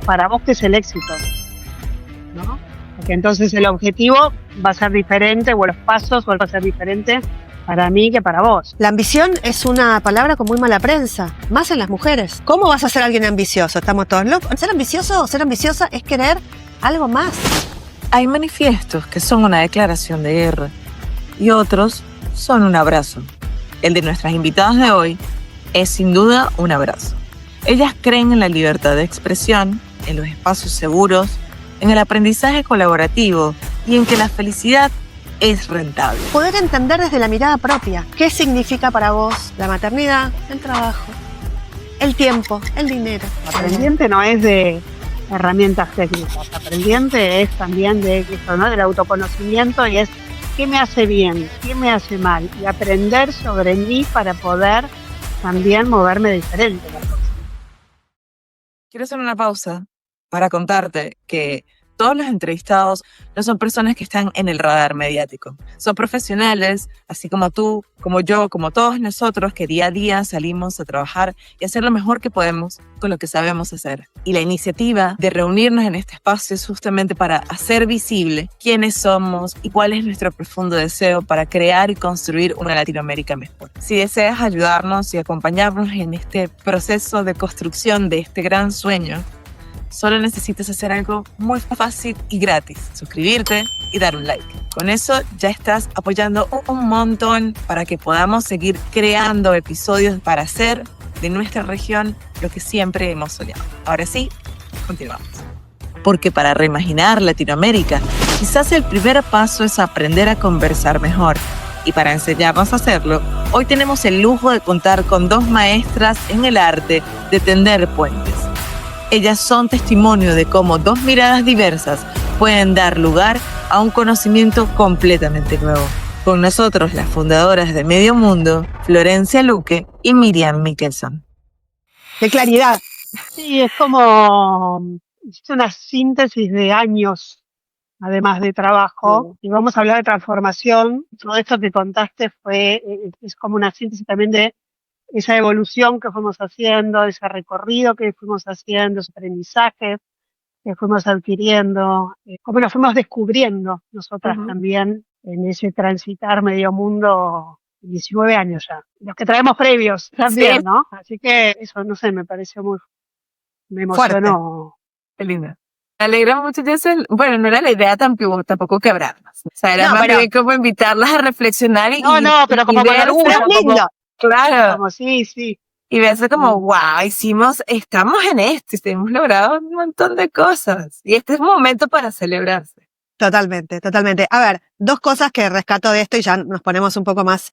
para vos qué es el éxito, ¿no? Porque entonces el objetivo va a ser diferente, o los pasos va a ser diferente para mí que para vos. La ambición es una palabra con muy mala prensa, más en las mujeres. ¿Cómo vas a ser alguien ambicioso? ¿Estamos todos locos? Ser ambicioso o ser ambiciosa es querer algo más. Hay manifiestos que son una declaración de guerra y otros son un abrazo. El de nuestras invitadas de hoy es sin duda un abrazo. Ellas creen en la libertad de expresión, en los espacios seguros, en el aprendizaje colaborativo y en que la felicidad es rentable. Poder entender desde la mirada propia qué significa para vos la maternidad, el trabajo, el tiempo, el dinero. Aprendiente no es de herramientas técnicas, aprendiente es también de eso, ¿no? Del autoconocimiento, y es qué me hace bien, qué me hace mal, y aprender sobre mí para poder también moverme diferente. Quiero hacer una pausa para contarte que todos los entrevistados no son personas que están en el radar mediático. Son profesionales, así como tú, como yo, como todos nosotros, que día a día salimos a trabajar y hacer lo mejor que podemos con lo que sabemos hacer. Y la iniciativa de reunirnos en este espacio es justamente para hacer visible quiénes somos y cuál es nuestro profundo deseo para crear y construir una Latinoamérica mejor. Si deseas ayudarnos y acompañarnos en este proceso de construcción de este gran sueño, solo necesitas hacer algo muy fácil y gratis: suscribirte y dar un like. Con eso ya estás apoyando un montón para que podamos seguir creando episodios para hacer de nuestra región lo que siempre hemos soñado. Ahora sí, continuamos. Porque para reimaginar Latinoamérica, quizás el primer paso es aprender a conversar mejor. Y para enseñarnos a hacerlo, hoy tenemos el lujo de contar con dos maestras en el arte de tender puentes. Ellas son testimonio de cómo dos miradas diversas pueden dar lugar a un conocimiento completamente nuevo. Con nosotros, las fundadoras de Medio Mundo, Florencia Luque y Miriam Mickelson. ¡Qué claridad! Sí, es como una síntesis de años, además de trabajo, y vamos a hablar de transformación. Todo esto que contaste es como una síntesis también de esa evolución que fuimos haciendo, ese recorrido que fuimos haciendo, ese aprendizaje que fuimos adquiriendo, cómo nos fuimos descubriendo nosotras también en ese transitar medio mundo, 19 años ya. Los que traemos previos también, sí, ¿no? Así que eso, no sé, me pareció me emocionó. Qué linda. Me alegra mucho. Bueno, no era la idea tampoco quebrarnos. O sea, era más bien como invitarlas a reflexionar pero como con orgullo. Claro. Como sí. Y verse como, wow, estamos en esto, hemos logrado un montón de cosas. Y este es un momento para celebrarse. Totalmente. A ver, dos cosas que rescato de esto y ya nos ponemos un poco más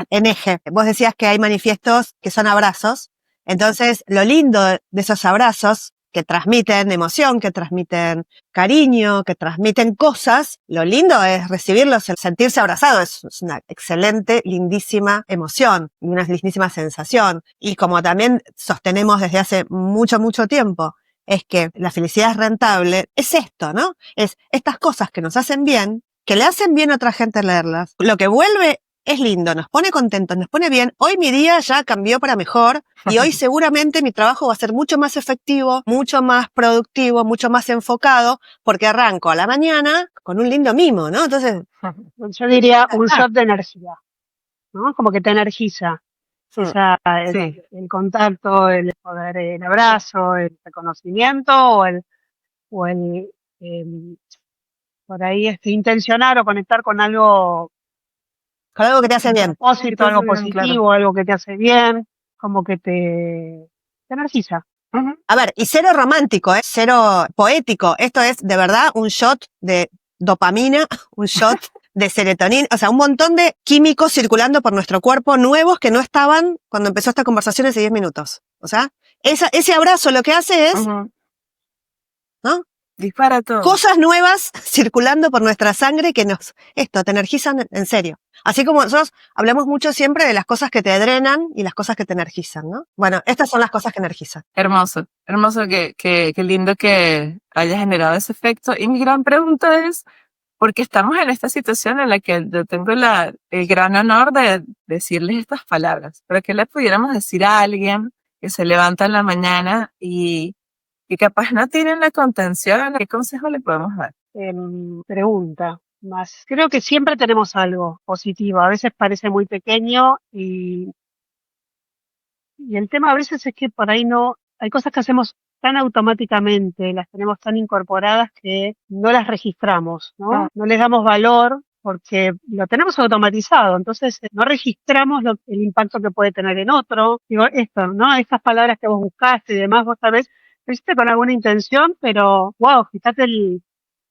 en eje. Vos decías que hay manifiestos que son abrazos. Entonces, lo lindo de esos abrazos que transmiten emoción, que transmiten cariño, que transmiten cosas, lo lindo es recibirlos, el sentirse abrazado. Es una excelente, lindísima emoción, una lindísima sensación. Y como también sostenemos desde hace mucho, mucho tiempo, es que la felicidad es rentable, es esto, ¿no? Es estas cosas que nos hacen bien, que le hacen bien a otra gente leerlas. Lo que vuelve es lindo, nos pone contentos, nos pone bien. Hoy mi día ya cambió para mejor y hoy seguramente mi trabajo va a ser mucho más efectivo, mucho más productivo, mucho más enfocado, porque arranco a la mañana con un lindo mimo, ¿no? Entonces, yo diría un shot de energía, ¿no? Como que te energiza. El contacto, el poder, el abrazo, el reconocimiento o el por ahí intencionar o conectar con algo que te hace bien. Algo positivo, claro. Algo que te hace bien, como que te energiza. A ver, y cero romántico, cero poético. Esto es de verdad un shot de dopamina, un shot de serotonina, o sea, un montón de químicos circulando por nuestro cuerpo nuevos que no estaban cuando empezó esta conversación hace 10 minutos. O sea, ese abrazo lo que hace es, ¿no? Dispara todo. Cosas nuevas circulando por nuestra sangre que te energizan en serio. Así como nosotros hablamos mucho siempre de las cosas que te drenan y las cosas que te energizan, ¿no? Bueno, estas son las cosas que energizan. Hermoso, qué lindo que haya generado ese efecto. Y mi gran pregunta es, ¿por qué estamos en esta situación en la que yo tengo el gran honor de decirles estas palabras? ¿Pero qué le pudiéramos decir a alguien que se levanta en la mañana y y capaz no tienen la contención, ¿qué consejo le podemos dar? Pregunta. Más. Creo que siempre tenemos algo positivo. A veces parece muy pequeño y el tema a veces es que por ahí no, hay cosas que hacemos tan automáticamente, las tenemos tan incorporadas que no las registramos, ¿no? No les damos valor porque lo tenemos automatizado, entonces no registramos el impacto que puede tener en otro. Digo, esto, ¿no? Estas palabras que vos buscaste y demás, vos tal vez lo hiciste con alguna intención, pero wow, fíjate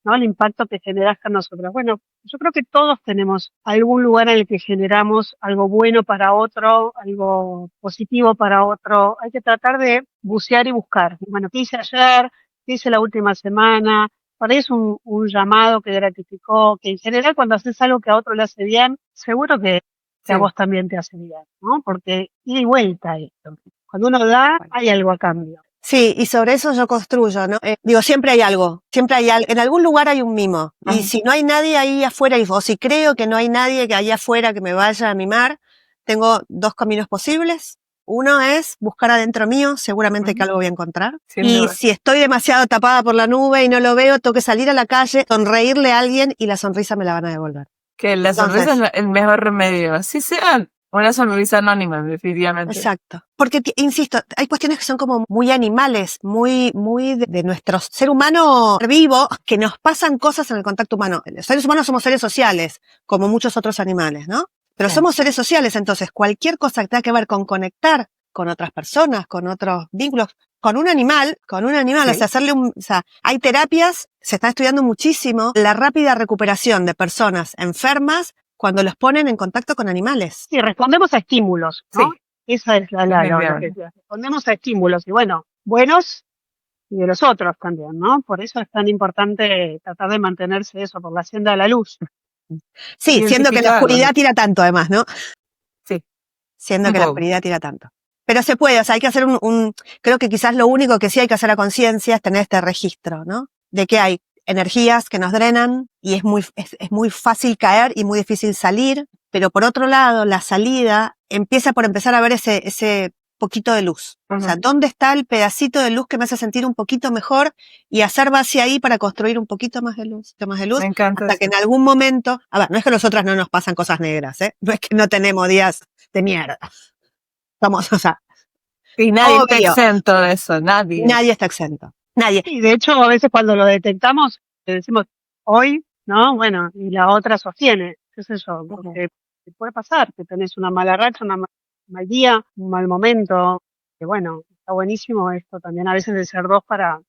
¿no? El impacto que generas con nosotros. Bueno, yo creo que todos tenemos algún lugar en el que generamos algo bueno para otro, algo positivo para otro. Hay que tratar de bucear y buscar. Bueno, ¿qué hice ayer? ¿Qué hice la última semana? Por ahí es un llamado que gratificó, que en general cuando haces algo que a otro le hace bien, seguro que a vos también te hace bien, ¿no? Porque ida y vuelta esto. Cuando uno da, hay algo a cambio. Sí, y sobre eso yo construyo, ¿no? Digo, siempre hay algo, en algún lugar hay un mimo. Y si no hay nadie ahí afuera, o si creo que no hay nadie que ahí afuera que me vaya a mimar, tengo dos caminos posibles. Uno es buscar adentro mío, seguramente que algo voy a encontrar. Y si estoy demasiado tapada por la nube y no lo veo, tengo que salir a la calle, sonreírle a alguien y la sonrisa me la van a devolver. Que la sonrisa es el mejor remedio, así sea. Una sonrisa anónima, definitivamente. Exacto. Porque, insisto, hay cuestiones que son como muy animales, muy de nuestro ser humano vivo, que nos pasan cosas en el contacto humano. Los seres humanos somos seres sociales, como muchos otros animales, ¿no? Pero somos seres sociales, entonces cualquier cosa que tenga que ver con conectar con otras personas, con otros vínculos, con un animal, o sea, hay terapias, se está estudiando muchísimo la rápida recuperación de personas enfermas cuando los ponen en contacto con animales. Sí, respondemos a estímulos, ¿no? Sí. Esa es la respondemos a estímulos, y bueno, buenos y de los otros también, ¿no? Por eso es tan importante tratar de mantenerse eso, por la senda de la luz. Sí, siendo que la oscuridad tira tanto además, ¿no? Sí. Siendo que la oscuridad tira tanto. Pero se puede, o sea, hay que hacer creo que quizás lo único que sí hay que hacer a conciencia es tener este registro, ¿no? De que hay energías que nos drenan y es muy fácil caer y muy difícil salir, pero por otro lado, la salida empieza por empezar a ver ese poquito de luz. O sea, ¿dónde está el pedacito de luz que me hace sentir un poquito mejor? Y hacer base ahí para construir un poquito más de luz, Me encanta hasta que en algún momento, a ver, no es que a nosotras no nos pasan cosas negras, no es que no tenemos días de mierda. O sea, y nadie está exento de eso, nadie. Nadie está exento. Nadie. Y de hecho, a veces cuando lo detectamos, le decimos hoy, ¿no? Bueno, y la otra sostiene, qué sé yo, porque puede pasar que tenés una mala racha, un mal día, un mal momento, que bueno, está buenísimo esto también a veces de ser dos para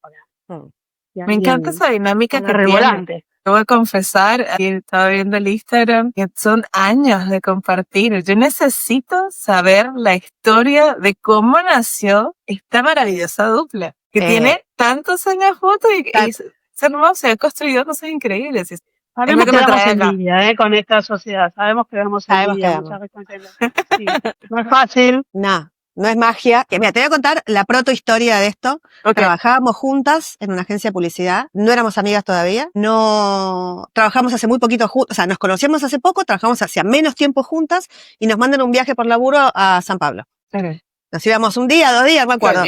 me encanta esa dinámica que tiene. Te voy a confesar, aquí estaba viendo el Instagram, que son años de compartir. Yo necesito saber la historia de cómo nació esta maravillosa dupla, que tiene tantos años juntos y se ha construido cosas increíbles. Sabemos que damos envidia con esta sociedad, sabemos que damos envidia. Sí, no es fácil. No es magia. Mira, te voy a contar la protohistoria de esto. Trabajábamos juntas en una agencia de publicidad. No éramos amigas todavía. No trabajamos hace muy poquito juntas. O sea, nos conocíamos hace poco, trabajamos hacía menos tiempo juntas y nos mandan un viaje por laburo a San Pablo. Nos íbamos un día, 2 días, me acuerdo.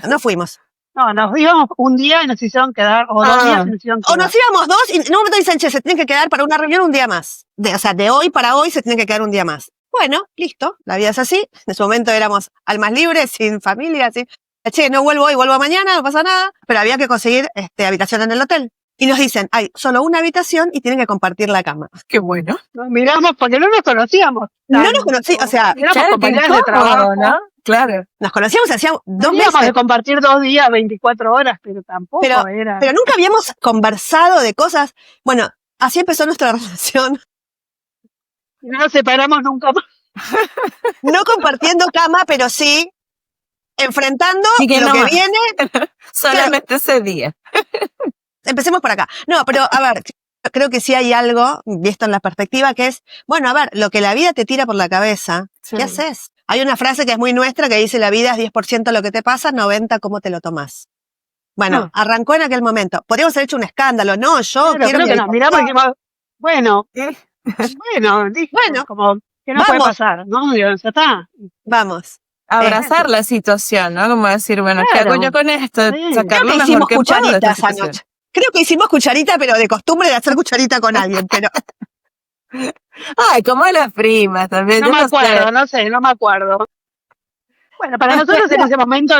No fuimos. No, nos íbamos un día y nos hicieron quedar, o 2 días y nos hicieron quedar. O nos íbamos 2 y en un momento dicen, che, se tienen que quedar para una reunión un día más. O sea, de hoy para hoy se tienen que quedar un día más. Bueno, listo, la vida es así. En ese momento éramos almas libres, sin familia, así. Che, no vuelvo hoy, vuelvo mañana, no pasa nada. Pero había que conseguir habitación en el hotel. Y nos dicen, hay solo una habitación y tienen que compartir la cama. Qué bueno. Nos miramos porque no nos conocíamos. No nos conocíamos, o sea, éramos compañeras de trabajo, ¿no? Claro. Nos conocíamos hacía 2 meses. De compartir 2 días, 24 horas, pero tampoco era. Pero nunca habíamos conversado de cosas. Bueno, así empezó nuestra relación. Y no nos separamos nunca más. No compartiendo cama, pero sí enfrentando lo que viene. Solamente ese día. Empecemos por acá. No, pero a ver, creo que sí hay algo, visto en la perspectiva, que es, bueno, a ver, lo que la vida te tira por la cabeza, ¿qué haces? Hay una frase que es muy nuestra que dice, la vida es 10% lo que te pasa, 90% cómo te lo tomás. Bueno, arrancó en aquel momento. Podríamos haber hecho un escándalo, no, yo quiero que nos miramos y dijimos, bueno, como que no puede pasar, ¿no? Ya está. Vamos. abrazar la situación, ¿no? Como decir, bueno, ¿qué hago yo con esto? Sí. Sacar Creo lo que mejor hicimos que puedo de esta cucharitas situación. anoche. Creo que hicimos cucharita, pero de costumbre de hacer cucharita con alguien, pero Ay, como las primas también, No yo me no sé. acuerdo, no me acuerdo. Bueno, para nosotros en ese momento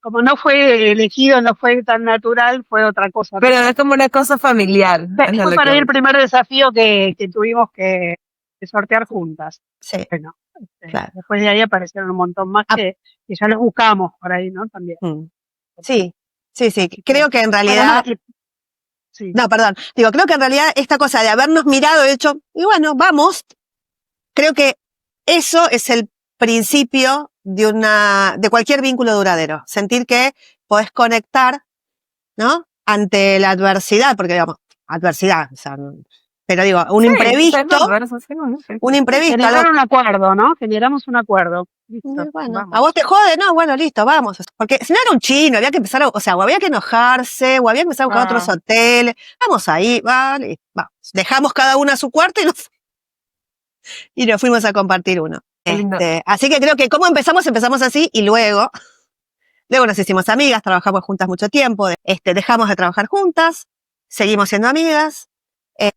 como no fue elegido, no fue tan natural, fue otra cosa. Pero es como una cosa familiar. es a Fue lo para que mí el voy. primer desafío que tuvimos que sortear juntas. sí, Bueno, claro. después de ahí aparecieron un montón más Ah, que ya los buscamos por ahí, ¿no? También. mm. Sí, sí. Así Creo que en bueno, realidad, sí. no, perdón, digo, creo que en realidad esta cosa de habernos mirado, hecho, y bueno, vamos, creo que eso es el principio de cualquier vínculo duradero. Sentir que podés conectar, ¿no? Ante la adversidad, porque digamos, adversidad, o sea, pero digo, un Sí, imprevisto, algo. Generar un acuerdo, ¿no? Generamos un acuerdo. Listo, Bueno, ¿a vamos. vos te jode? No, bueno, listo, vamos. Porque si no era un chino, había que empezar, o sea, o había que enojarse, o había que empezar a buscar otros hoteles. Vamos ahí, vale, vamos. Dejamos cada uno a su cuarto y nos fuimos a compartir uno. Qué lindo. Así que creo que como empezamos así y luego nos hicimos amigas, trabajamos juntas mucho tiempo, dejamos de trabajar juntas, seguimos siendo amigas.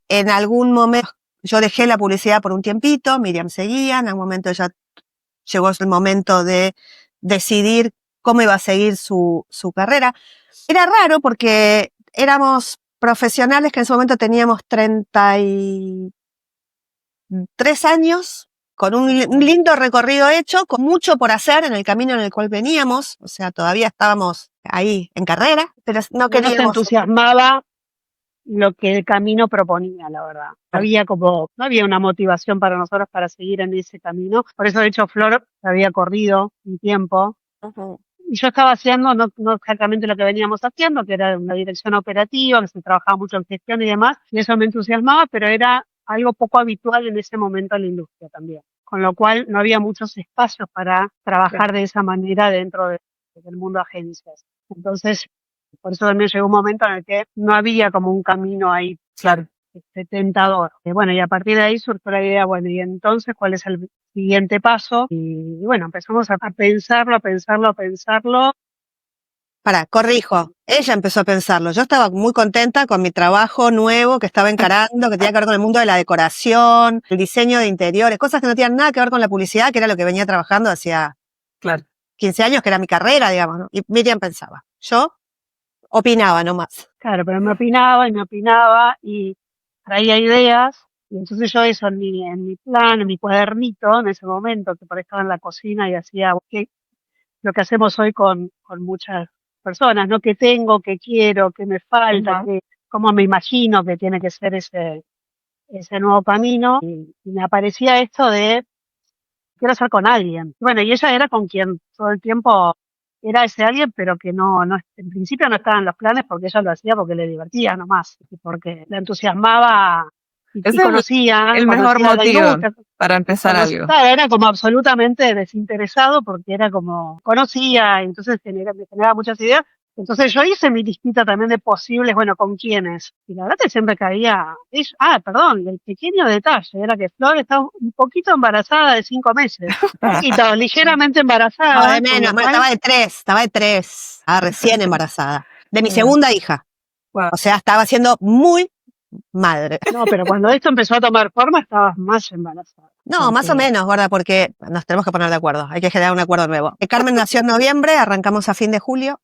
En algún momento yo dejé la publicidad por un tiempito, Miriam seguía, en algún momento ya llegó el momento de decidir cómo iba a seguir su carrera. Era raro porque éramos profesionales que en ese momento teníamos 33 años, con un lindo recorrido hecho, con mucho por hacer en el camino en el cual veníamos, o sea, todavía estábamos ahí en carrera, pero no No nos queríamos. entusiasmaba lo que el camino proponía, la verdad. No había una motivación para nosotros para seguir en ese camino. Por eso, de hecho, Flor había corrido un tiempo. Ujú. Y yo estaba haciendo no exactamente lo que veníamos haciendo, que era una dirección operativa, que se trabajaba mucho en gestión y demás, y eso me entusiasmaba, pero era algo poco habitual en ese momento en la industria también. Con lo cual no había muchos espacios para trabajar de esa manera dentro del mundo de agencias. Entonces, por eso también llegó un momento en el que no había como un camino ahí Claro. tentador. Bueno, y a partir de ahí surgió la idea, bueno, y entonces, ¿cuál es el siguiente paso? Y bueno, empezamos a pensarlo. Corrijo. Ella empezó a pensarlo. Yo estaba muy contenta con mi trabajo nuevo que estaba encarando, que tenía que ver con el mundo de la decoración, el diseño de interiores, cosas que no tenían nada que ver con la publicidad, que era lo que venía trabajando hacía Claro. 15 años, que era mi carrera, digamos, ¿no? Y Miriam pensaba. Yo opinaba nomás. Claro, pero me opinaba y traía ideas. Y entonces yo eso en mi plan, en mi cuadernito, en ese momento, que por ahí estaba en la cocina y hacía lo que hacemos hoy con muchas personas, ¿no? ¿Qué tengo, qué quiero, qué me falta, cómo me imagino que tiene que ser ese nuevo camino? Y me aparecía esto de quiero estar con alguien. Bueno, y ella era con quien todo el tiempo era ese alguien, pero que no, en principio no estaba en los planes porque ella lo hacía porque le divertía nomás, y porque la entusiasmaba y Ese es conocía el mejor la motivo industria. para empezar algo. Claro, era como absolutamente desinteresado porque era como conocía, entonces me generaba muchas ideas. Entonces yo hice mi listita también de posibles, bueno, ¿con quiénes? Y la verdad que siempre caía, perdón, el pequeño detalle era que Flor estaba un poquito embarazada de 5 meses. Un poquito, ligeramente No, embarazada. de menos, estaba de 3, estaba recién embarazada. De mi segunda hija. Wow. O sea, estaba siendo muy madre. No, pero cuando esto empezó a tomar forma estabas más embarazada. No, más o menos, gorda, porque nos tenemos que poner de acuerdo. Hay que generar un acuerdo nuevo. Carmen nació en noviembre, arrancamos a fin de julio.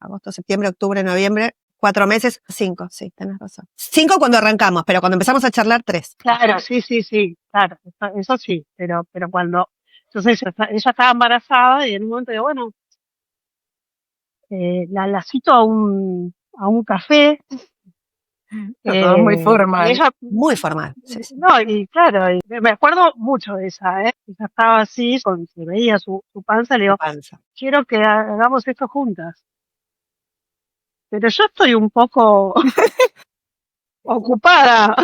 Agosto, septiembre, octubre, noviembre. 4 meses, 5, sí, tenés razón. 5 cuando arrancamos, pero cuando empezamos a charlar, 3. Claro, sí, claro, eso sí, pero cuando, entonces ella estaba embarazada y en un momento digo, bueno, la cito a un café. Todo muy formal. Ella, Muy formal. Sí. no, y claro, y me acuerdo mucho de esa, Ella estaba así, se veía su panza, le digo, quiero que hagamos esto juntas. Pero yo estoy un poco ocupada.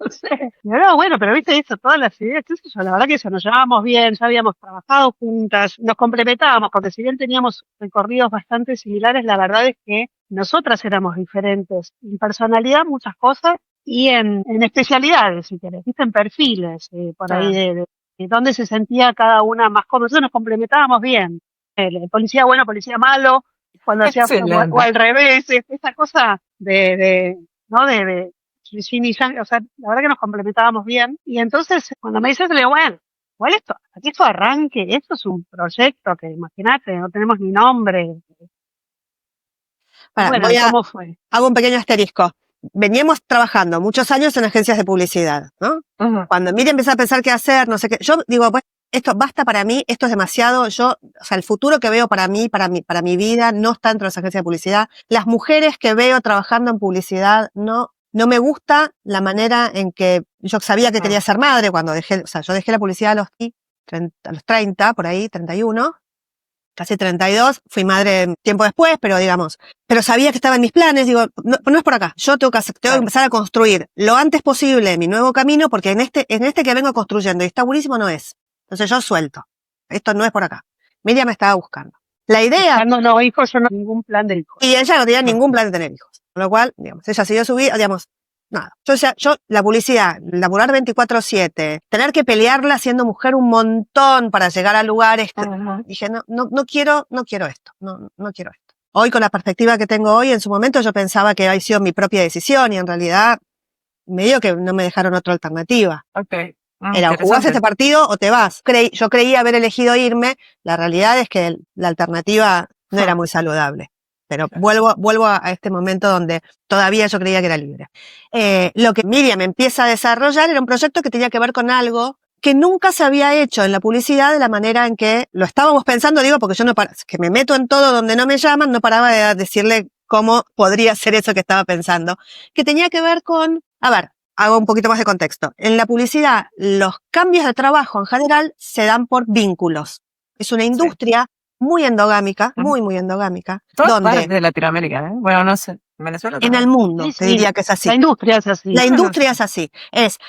No sé. No, bueno, pero viste eso, todas las ideas, qué sé yo, la verdad que eso, nos llevábamos bien, ya habíamos trabajado juntas, nos complementábamos, porque si bien teníamos recorridos bastante similares, la verdad es que nosotras éramos diferentes, en personalidad muchas cosas, y en especialidades, si querés, viste, en perfiles, por ahí de dónde se sentía cada una más cómoda. Nosotros nos complementábamos bien. El policía bueno, policía malo, cuando hacía, Excelente. o al revés, esa cosa ¿no? Yin y yang, o sea, la verdad que nos complementábamos bien. Y entonces, cuando me dices, le digo, bueno, igual aquí esto arranque, esto es un proyecto que, imagínate, no tenemos ni nombre. Para, Bueno, ¿y cómo fue? hago un pequeño asterisco. Veníamos trabajando muchos años en agencias de publicidad, ¿no? Ujú. Cuando Miriam empezó a pensar qué hacer, no sé qué, yo digo, pues, esto basta para mí, esto es demasiado, o sea, el futuro que veo para mi vida no está dentro de las agencias de publicidad. Las mujeres que veo trabajando en publicidad, no me gusta la manera en que yo sabía que quería ser madre cuando yo dejé la publicidad a los 30, por ahí, 31. Casi 32, fui madre tiempo después, pero sabía que estaba en mis planes, digo, no es por acá, yo tengo que empezar a construir lo antes posible mi nuevo camino, porque en este que vengo construyendo y está buenísimo no es. Entonces yo suelto, esto no es por acá. Miriam me estaba buscando. La idea... No, hijos, yo no tengo ningún plan de hijos. Y ella no tenía ningún plan de tener hijos, con lo cual, ella siguió su vida, nada. Yo, la publicidad, laburar 24/7, tener que pelearla siendo mujer un montón para llegar a lugares, dije, no quiero esto, no quiero esto. Hoy, con la perspectiva que tengo hoy, en su momento yo pensaba que había sido mi propia decisión y en realidad medio que no me dejaron otra alternativa. Okay. Era o jugás este partido o te vas. Yo creía haber elegido irme, la realidad es que la alternativa no era muy saludable. Pero vuelvo a este momento donde todavía yo creía que era libre. Lo que Miriam empieza a desarrollar era un proyecto que tenía que ver con algo que nunca se había hecho en la publicidad de la manera en que lo estábamos pensando, porque yo que me meto en todo donde no me llaman, no paraba de decirle cómo podría ser eso que estaba pensando. Que tenía que ver con, hago un poquito más de contexto. En la publicidad, los cambios de trabajo en general se dan por vínculos. Es una industria muy endogámica, muy endogámica. Todas partes de Latinoamérica, ¿eh? Bueno, no sé, Venezuela también. En el mundo, te diría que es así. La industria es así. La industria es así.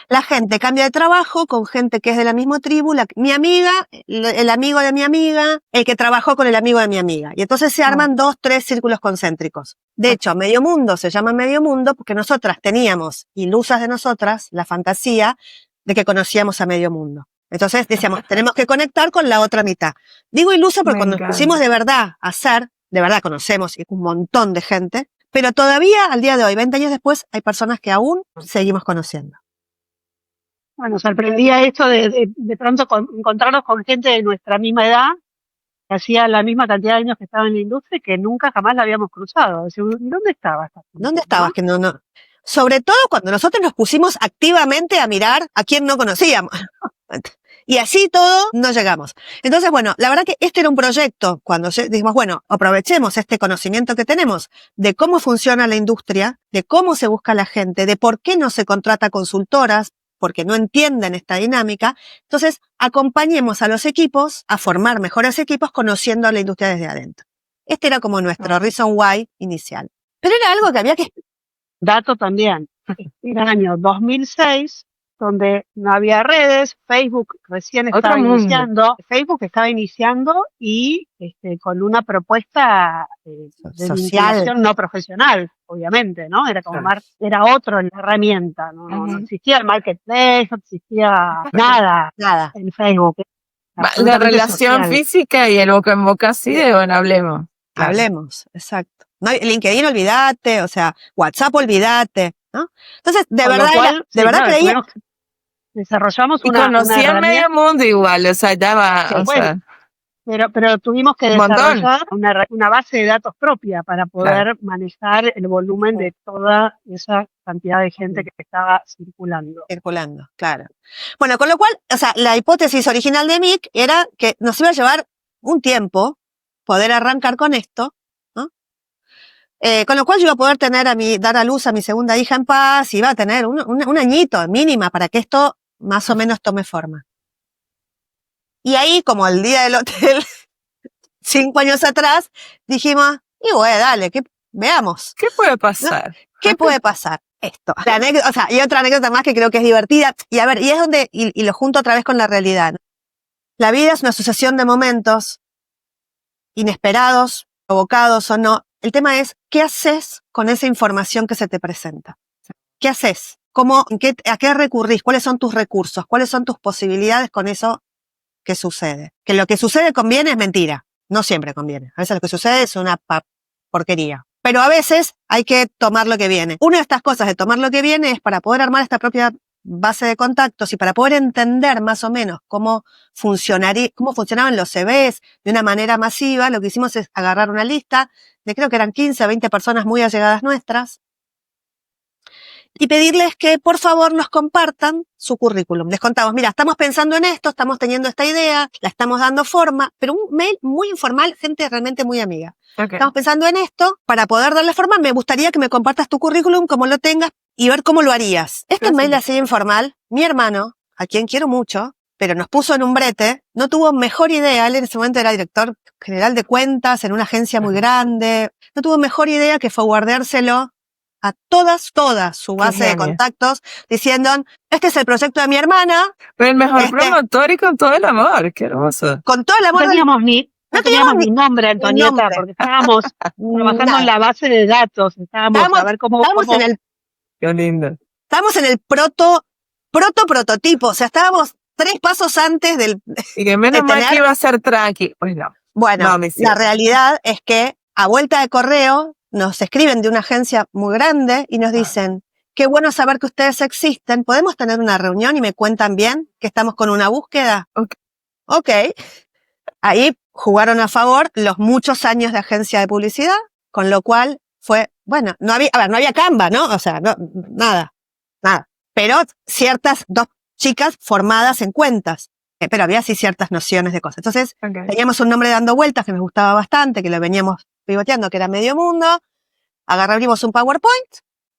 La gente cambia de trabajo con gente que es de la misma tribu, mi amiga, el amigo de mi amiga, el que trabajó con el amigo de mi amiga. Y entonces se arman 2, 3 círculos concéntricos. De hecho, Medio Mundo se llama Medio Mundo porque nosotras teníamos, ilusas de nosotras, la fantasía de que conocíamos a Medio Mundo. Entonces decíamos, tenemos que conectar con la otra mitad. Digo ilusa porque cuando nos pusimos de verdad a hacer, de verdad conocemos un montón de gente, pero todavía al día de hoy, 20 años después, hay personas que aún seguimos conociendo. Bueno, sorprendía esto de pronto encontrarnos con gente de nuestra misma edad, que hacía la misma cantidad de años que estaba en la industria y que nunca jamás la habíamos cruzado. ¿Dónde estabas? ¿Dónde estabas? Que no. Sobre todo cuando nosotros nos pusimos activamente a mirar a quien no conocíamos. Y así todo no llegamos. Entonces, bueno, la verdad que este era un proyecto cuando dijimos, bueno, aprovechemos este conocimiento que tenemos de cómo funciona la industria, de cómo se busca la gente, de por qué no se contrata consultoras, porque no entienden esta dinámica. Entonces, acompañemos a los equipos a formar mejores equipos conociendo a la industria desde adentro. Este era como nuestro reason why inicial. Pero era algo que había que... Dato también. Era el año 2006, donde no había redes, Facebook recién estaba iniciando. Facebook estaba iniciando y con una propuesta de vinculación no profesional, obviamente, ¿no? Era como era otro la herramienta, no existía el marketplace, no existía nada en Facebook. La relación física y el boca en boca sí, bueno, hablemos. Hablemos, exacto. No, LinkedIn olvídate, o sea, WhatsApp olvídate, ¿no? Entonces, de verdad creía... Desarrollamos una conocía medio mundo igual, o sea, ya va, pero tuvimos que desarrollar una base de datos propia para poder manejar el volumen de toda esa cantidad de gente que estaba circulando. Claro. Bueno, con lo cual, o sea, la hipótesis original de Mick era que nos iba a llevar un tiempo poder arrancar con esto, ¿no? Con lo cual yo iba a poder dar a luz a mi segunda hija en paz, y iba a tener un añito mínima para que esto más o menos tome forma. Y ahí, como el día del hotel, 5 años atrás, dijimos, y bueno, dale, veamos. ¿Qué puede pasar? ¿No? ¿Qué puede pasar? Esto. La anécdota, o sea, y otra anécdota más que creo que es divertida. Y a ver, y es donde, y lo junto otra vez con la realidad. La vida es una sucesión de momentos inesperados, provocados o no. El tema es, ¿qué haces con esa información que se te presenta? ¿Qué haces? ¿a qué recurrís? ¿Cuáles son tus recursos? ¿Cuáles son tus posibilidades con eso que sucede? Que lo que sucede conviene es mentira. No siempre conviene. A veces lo que sucede es una porquería. Pero a veces hay que tomar lo que viene. Una de estas cosas de tomar lo que viene es para poder armar esta propia base de contactos y para poder entender más o menos cómo funcionaban los CVs de una manera masiva. Lo que hicimos es agarrar una lista de creo que eran 15 o 20 personas muy allegadas nuestras y pedirles que por favor nos compartan su currículum. Les contamos, mira, estamos pensando en esto, estamos teniendo esta idea, la estamos dando forma, pero un mail muy informal, gente realmente muy amiga. Okay. Estamos pensando en esto, para poder darle forma, me gustaría que me compartas tu currículum, como lo tengas, y ver cómo lo harías. Este mail así informal, mi hermano, a quien quiero mucho, pero nos puso en un brete, no tuvo mejor idea, él en ese momento era director general de cuentas en una agencia muy grande, no tuvo mejor idea que forwardárselo a todas su base de contactos, diciendo, este es el proyecto de mi hermana. Pero el mejor promotor y con todo el amor, qué hermoso. Con todo el amor. No teníamos ni nombre, Antonieta, porque estábamos trabajando en la base de datos, estábamos a ver cómo... Qué lindo. Estábamos en el prototipo, o sea, estábamos 3 pasos antes del... Y que menos mal que iba a ser tranqui, pues no. Bueno, la realidad es que a vuelta de correo nos escriben de una agencia muy grande y nos dicen, qué bueno saber que ustedes existen, ¿podemos tener una reunión y me cuentan bien que estamos con una búsqueda? Ok. Ahí jugaron a favor los muchos años de agencia de publicidad, con lo cual fue, bueno, no había Canva, ¿no? O sea, nada. Pero ciertas 2 chicas formadas en cuentas, pero había sí ciertas nociones de cosas. Entonces, teníamos un nombre dando vueltas que me gustaba bastante, que lo veníamos pivoteando, que era Medio Mundo. Agarramos un PowerPoint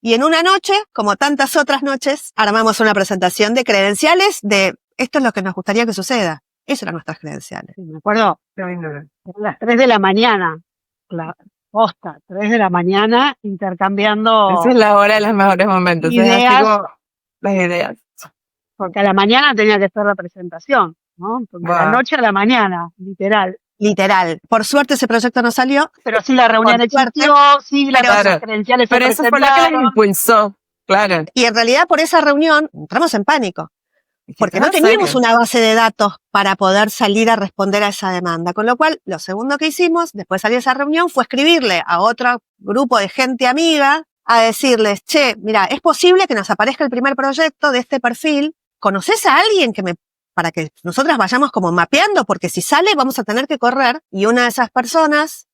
y en una noche, como tantas otras noches, armamos una presentación de credenciales de esto es lo que nos gustaría que suceda. Esas eran nuestras credenciales. Sí, me acuerdo, eran las 3 de la mañana, la posta, 3 de la mañana, intercambiando... Esa es la hora de los mejores momentos. Ideas, es así como las ideas. Porque a la mañana tenía que ser la presentación, ¿no? Porque a la noche a la mañana, literal. Por suerte ese proyecto no salió. Pero sí la reunión existió, sí las credenciales se presentaron. Pero eso fue lo que les impulsó, claro. Y en realidad por esa reunión entramos en pánico. Porque no teníamos una base de datos para poder salir a responder a esa demanda. Con lo cual, lo segundo que hicimos, después de salir de esa reunión, fue escribirle a otro grupo de gente amiga a decirles, che, mira, es posible que nos aparezca el primer proyecto de este perfil. ¿Conoces a alguien para que nosotras vayamos como mapeando? Porque si sale vamos a tener que correr. Y una de esas personas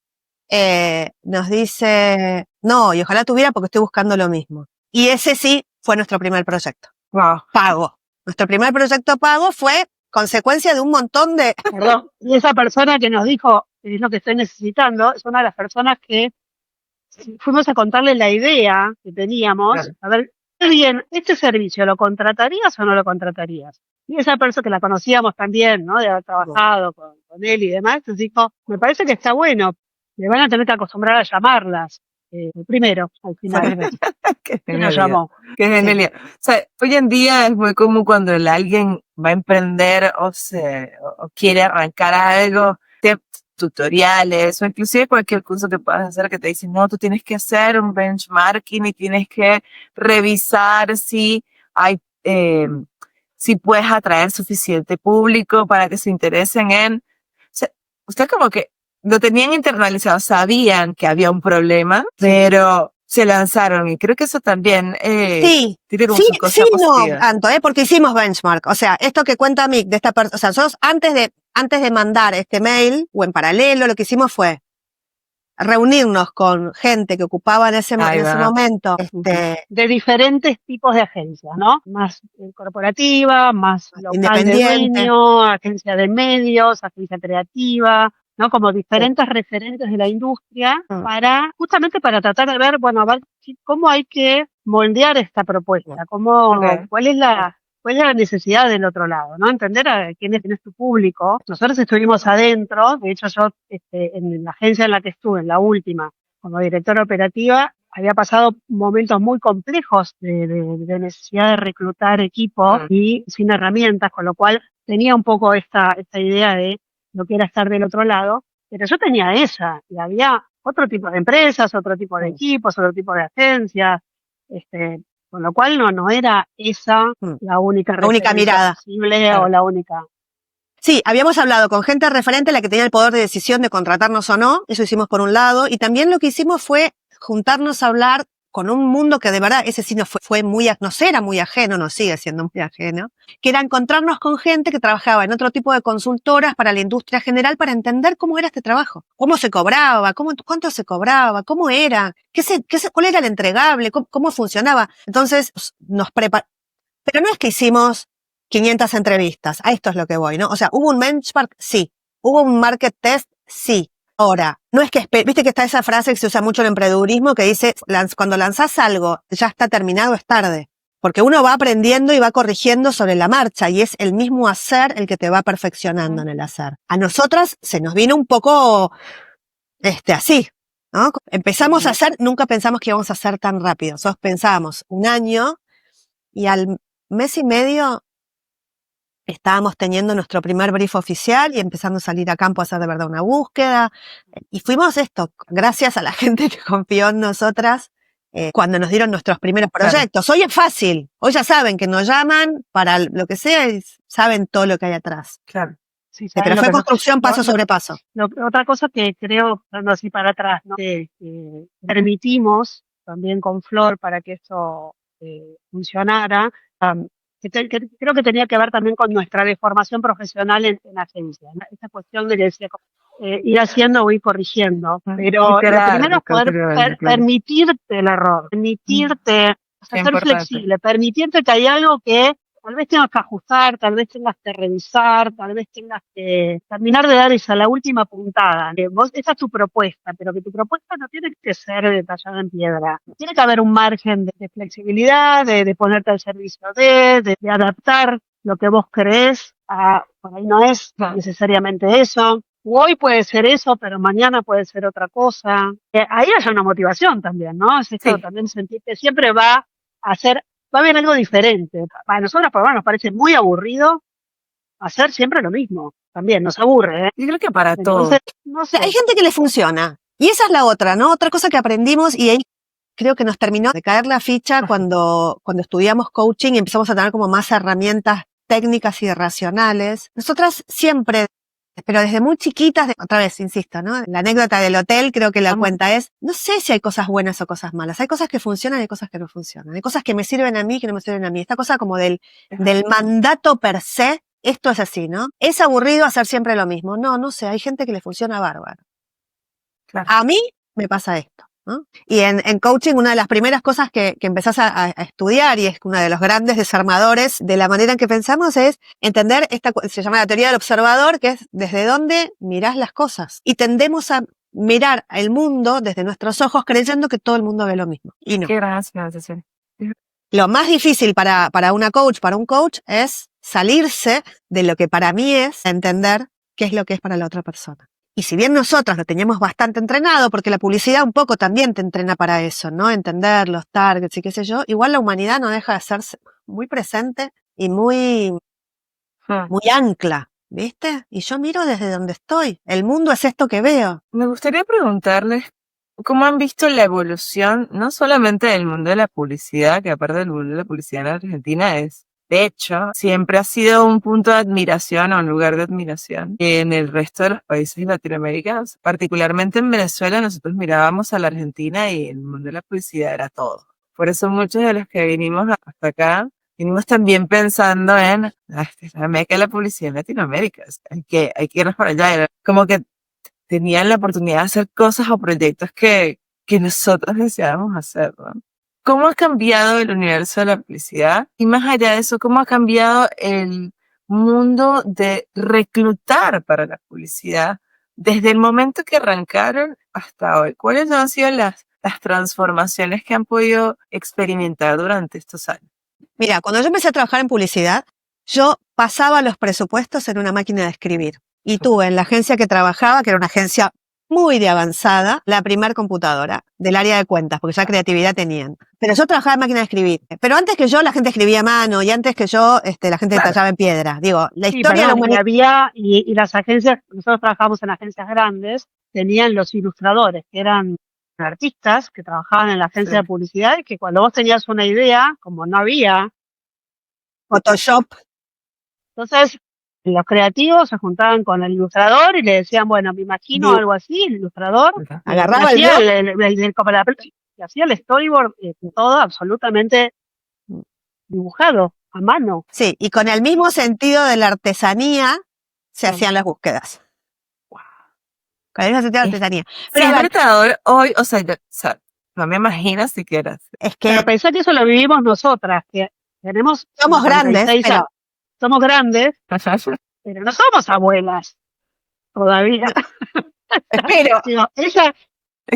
nos dice, no, y ojalá tuviera porque estoy buscando lo mismo. Y ese sí fue nuestro primer proyecto. Wow. Pago. Nuestro primer proyecto pago fue consecuencia de un montón de... Perdón. Y esa persona que nos dijo, es lo que estoy necesitando, es una de las personas que fuimos a contarle la idea que teníamos. Claro. A ver, bien, ¿este servicio lo contratarías o no lo contratarías? Y esa persona que la conocíamos también, ¿no? De haber trabajado con él y demás, nos dijo, me parece que está bueno, le van a tener que acostumbrar a llamarlas. Primero, al final. Qué nos llamó. Qué genialidad. O sea, hoy en día es muy común cuando alguien va a emprender o quiere arrancar algo, tutoriales o inclusive cualquier curso que puedas hacer que te dicen, no, tú tienes que hacer un benchmarking y tienes que revisar si hay, si puedes atraer suficiente público para que se interesen en... O sea, usted como que lo tenían internalizado, sabían que había un problema, pero se lanzaron y creo que eso también tiene como su cosa positiva. No, Anto, porque hicimos benchmark. O sea, esto que cuenta Mick de esta persona, o sea, nosotros antes de mandar este mail o en paralelo, lo que hicimos fue reunirnos con gente que ocupaba en ese momento de diferentes tipos de agencias, ¿no? Más corporativa, más local de dueño, agencia de medios, agencia creativa, ¿no? Como diferentes referentes de la industria justamente para tratar de ver, bueno, a ver cómo hay que moldear esta propuesta, cuál es la necesidad del otro lado, ¿no? Entender a quién es tu público. Nosotros estuvimos adentro, de hecho yo en la agencia en la que estuve, en la última, como directora operativa, había pasado momentos muy complejos de necesidad de reclutar equipo y sin herramientas, con lo cual tenía un poco esta idea de lo que era estar del otro lado, pero yo tenía esa, y había otro tipo de empresas, otro tipo de equipos, otro tipo de agencias, Con lo cual no era esa la única La única referencia mirada. posible Claro. o la única. Sí, habíamos hablado con gente referente, la que tenía el poder de decisión de contratarnos o no, eso hicimos por un lado, y también lo que hicimos fue juntarnos a hablar con un mundo que de verdad, ese sí nos fue muy, no sé, era muy ajeno, nos sigue siendo muy ajeno, que era encontrarnos con gente que trabajaba en otro tipo de consultoras para la industria general para entender cómo era este trabajo, cómo se cobraba, cuánto se cobraba, cómo era, cuál era el entregable, cómo funcionaba. Entonces nos preparamos, pero no es que hicimos 500 entrevistas, a esto es lo que voy, ¿no? O sea, ¿hubo un benchmark? Sí. ¿Hubo un market test? Sí. Ahora, no es que, viste que está esa frase que se usa mucho en emprendedurismo que dice, cuando lanzás algo, ya está terminado, es tarde. Porque uno va aprendiendo y va corrigiendo sobre la marcha y es el mismo hacer el que te va perfeccionando en el hacer. A nosotras se nos vino un poco, así, ¿no? Empezamos a hacer, nunca pensamos que íbamos a hacer tan rápido. Nosotros pensábamos un año y al mes y medio estábamos teniendo nuestro primer brief oficial y empezando a salir a campo a hacer de verdad una búsqueda. Y fuimos gracias a la gente que confió en nosotras cuando nos dieron nuestros primeros proyectos. Claro. Hoy es fácil. Hoy ya saben que nos llaman para lo que sea y saben todo lo que hay atrás. Claro. Sí, pero fue construcción paso sobre paso. Otra cosa que creo, dando así para atrás, ¿no? que permitimos también con Flor para que esto funcionara, creo que tenía que ver también con nuestra deformación profesional en agencia, ¿no? Esta cuestión de que decía, ir haciendo o ir corrigiendo. Pero lo primero es poder permitirte el error, permitirte, ser flexible, permitirte que hay algo que tal vez tengas que ajustar, tal vez tengas que revisar, tal vez tengas que terminar de dar la última puntada. Esa es tu propuesta, pero que tu propuesta no tiene que ser detallada en piedra. Tiene que haber un margen de flexibilidad, de ponerte al servicio de adaptar lo que vos creés por ahí no es necesariamente eso. Hoy puede ser eso, pero mañana puede ser otra cosa. Ahí hay una motivación también, ¿no? Es esto también sentir que siempre va a haber algo diferente. Para nosotros, por lo menos, nos parece muy aburrido hacer siempre lo mismo. También nos aburre, ¿eh? Yo creo que para todos. No sé. Hay gente que le funciona. Y esa es la otra, ¿no? Otra cosa que aprendimos y ahí creo que nos terminó de caer la ficha cuando estudiamos coaching y empezamos a tener como más herramientas técnicas y racionales. Nosotras siempre, pero desde muy chiquitas, otra vez, insisto, ¿no? La anécdota del hotel creo que la cuenta es, no sé si hay cosas buenas o cosas malas. Hay cosas que funcionan y hay cosas que no funcionan. Hay cosas que me sirven a mí y que no me sirven a mí. Esta cosa como del mandato per se, esto es así, ¿no? Es aburrido hacer siempre lo mismo. No sé, hay gente que le funciona bárbaro. Claro. A mí me pasa esto, ¿no? Y en coaching una de las primeras cosas que empezás a estudiar y es uno de los grandes desarmadores de la manera en que pensamos es entender se llama la teoría del observador, que es desde dónde mirás las cosas. Y tendemos a mirar el mundo desde nuestros ojos creyendo que todo el mundo ve lo mismo. Y no. Qué gracias. Lo más difícil para un coach es salirse de lo que para mí es entender qué es lo que es para la otra persona. Y si bien nosotros lo teníamos bastante entrenado, porque la publicidad un poco también te entrena para eso, ¿no? Entender los targets y qué sé yo, igual la humanidad no deja de ser muy presente y muy ancla, ¿viste? Y yo miro desde donde estoy. El mundo es esto que veo. Me gustaría preguntarles cómo han visto la evolución, no solamente del mundo de la publicidad, que aparte del mundo de la publicidad en Argentina de hecho, siempre ha sido un punto de admiración o un lugar de admiración. En el resto de los países latinoamericanos, particularmente en Venezuela, nosotros mirábamos a la Argentina y el mundo de la publicidad era todo. Por eso muchos de los que vinimos hasta acá, vinimos también pensando en la meca de la publicidad en Latinoamérica. Hay que irnos para allá. Era como que tenían la oportunidad de hacer cosas o proyectos que nosotros deseábamos hacer, ¿no? ¿Cómo ha cambiado el universo de la publicidad? Y más allá de eso, ¿cómo ha cambiado el mundo de reclutar para la publicidad desde el momento que arrancaron hasta hoy? ¿Cuáles han sido las transformaciones que han podido experimentar durante estos años? Mira, cuando yo empecé a trabajar en publicidad, yo pasaba los presupuestos en una máquina de escribir. Y tuve en la agencia que trabajaba, que era una agencia muy de avanzada, la primer computadora del área de cuentas, porque ya creatividad tenían. Pero yo trabajaba en máquina de escribir. Pero antes que yo, la gente escribía a mano, y antes que yo, la gente detallaba en piedra. Digo, la historia de la humanidad. Y las agencias, nosotros trabajamos en agencias grandes, tenían los ilustradores, que eran artistas que trabajaban en la agencia Sí. de publicidad y que cuando vos tenías una idea, como no había, Photoshop. entonces los creativos se juntaban con el ilustrador y le decían, bueno, me imagino algo así, el ilustrador Agarraba el hacía blog. como y hacía el storyboard, todo absolutamente dibujado a mano. Sí, y con el mismo sentido de la artesanía se hacían las búsquedas. Con el mismo sentido de la artesanía. Sí, Pero a es ver, retador hoy, o sea, no me imagino siquiera. es Pero que pensá que eso lo vivimos nosotras, que tenemos somos grandes, 56 pero años. Somos grandes, pero no somos abuelas todavía. espero. Digo, Es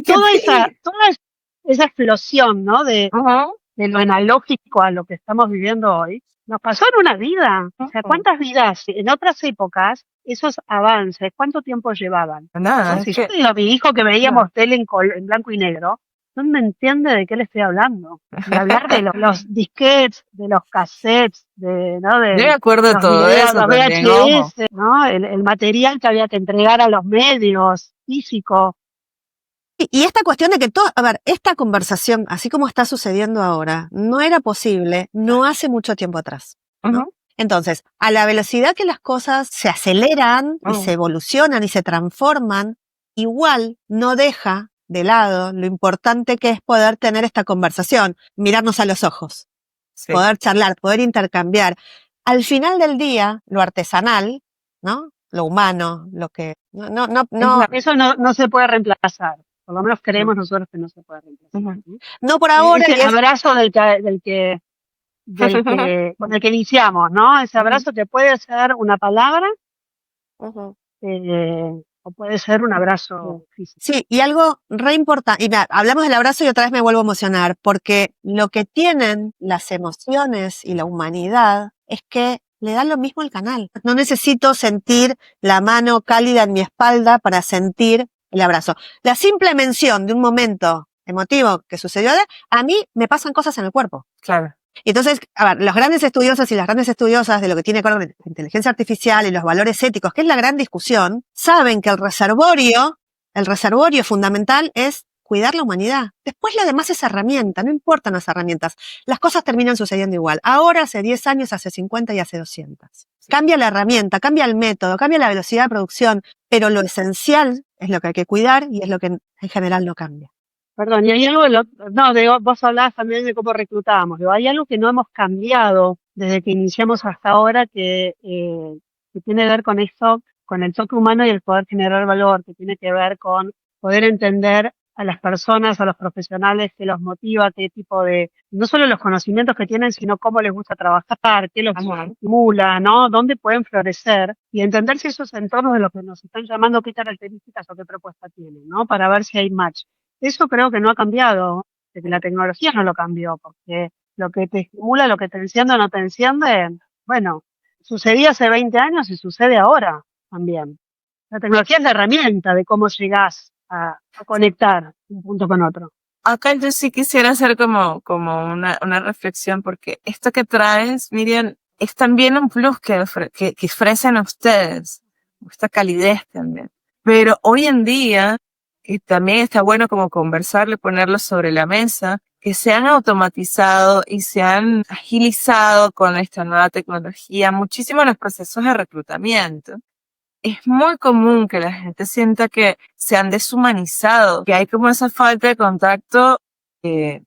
que toda sí. esa explosión, ¿no? Ujú. De lo analógico a lo que estamos viviendo hoy, nos pasó en una vida. O sea, ¿cuántas vidas en otras épocas esos avances, cuánto tiempo llevaban? Nada, ¿No? es Si yo que te digo a mi hijo que veíamos tele en blanco y negro, no me entiende de qué le estoy hablando. Y hablar de los disquetes, de los cassettes, yo me de acuerdo de los todo videos, eso los también, ojo. VHS, ¿no? El material que había que entregar a los medios físicos. Y esta cuestión de que todo, a ver, esta conversación, así como está sucediendo ahora, no era posible no hace mucho tiempo atrás, ¿no? Ujú. Entonces, a la velocidad que las cosas se aceleran y se evolucionan y se transforman, igual no deja de lado lo importante que es poder tener esta conversación, mirarnos a los ojos, Sí. poder charlar, poder intercambiar. Al final del día, lo artesanal, ¿no? Lo humano, lo que no Eso no se puede reemplazar. Por lo menos creemos nosotros que no se puede reemplazar. Ujú. ¿No? no por ahora, Ese y es abrazo con el que iniciamos, ¿no? Ese abrazo que puede ser una palabra o puede ser un abrazo físico. sí, y algo re importante, y mira, hablamos del abrazo y otra vez me vuelvo a emocionar, porque lo que tienen las emociones y la humanidad es que le da lo mismo al canal. No necesito sentir la mano cálida en mi espalda para sentir el abrazo. La simple mención de un momento emotivo que sucedió, a mí me pasan cosas en el cuerpo. Claro. Y entonces, a ver, los grandes estudiosos y las grandes estudiosas de lo que tiene que ver con la inteligencia artificial y los valores éticos, que es la gran discusión, saben que el reservorio fundamental es cuidar la humanidad. Después lo demás es herramienta, no importan las herramientas. Las cosas terminan sucediendo igual. Ahora, hace 10 años, hace 50 y hace 200. Cambia la herramienta, cambia el método, cambia la velocidad de producción, pero lo esencial es lo que hay que cuidar y es lo que en general no cambia. Perdón, y hay algo, vos hablabas también de cómo reclutábamos, digo, hay algo que no hemos cambiado desde que iniciamos hasta ahora que tiene que ver con esto, con el toque humano y el poder generar valor, que tiene que ver con poder entender a las personas, a los profesionales, qué los motiva, qué tipo no solo los conocimientos que tienen, sino cómo les gusta trabajar, qué los estimula, ¿no? Dónde pueden florecer y entender si esos entornos de los que nos están llamando, qué características o qué propuesta tienen, ¿no? Para ver si hay match. Eso creo que no ha cambiado, de que la tecnología no lo cambió, porque lo que te estimula, lo que te enciende o no te enciende, bueno, sucedía hace 20 años y sucede ahora también. La tecnología es la herramienta de cómo llegás a conectar un punto con otro. Acá yo sí quisiera hacer como una reflexión, porque esto que traes, Miriam, es también un plus que ofrecen a ustedes, esta calidez también. Pero hoy en día, y también está bueno como conversarlo y ponerlo sobre la mesa, que se han automatizado y se han agilizado con esta nueva tecnología muchísimo los procesos de reclutamiento. Es muy común que la gente sienta que se han deshumanizado, que hay como esa falta de contacto, e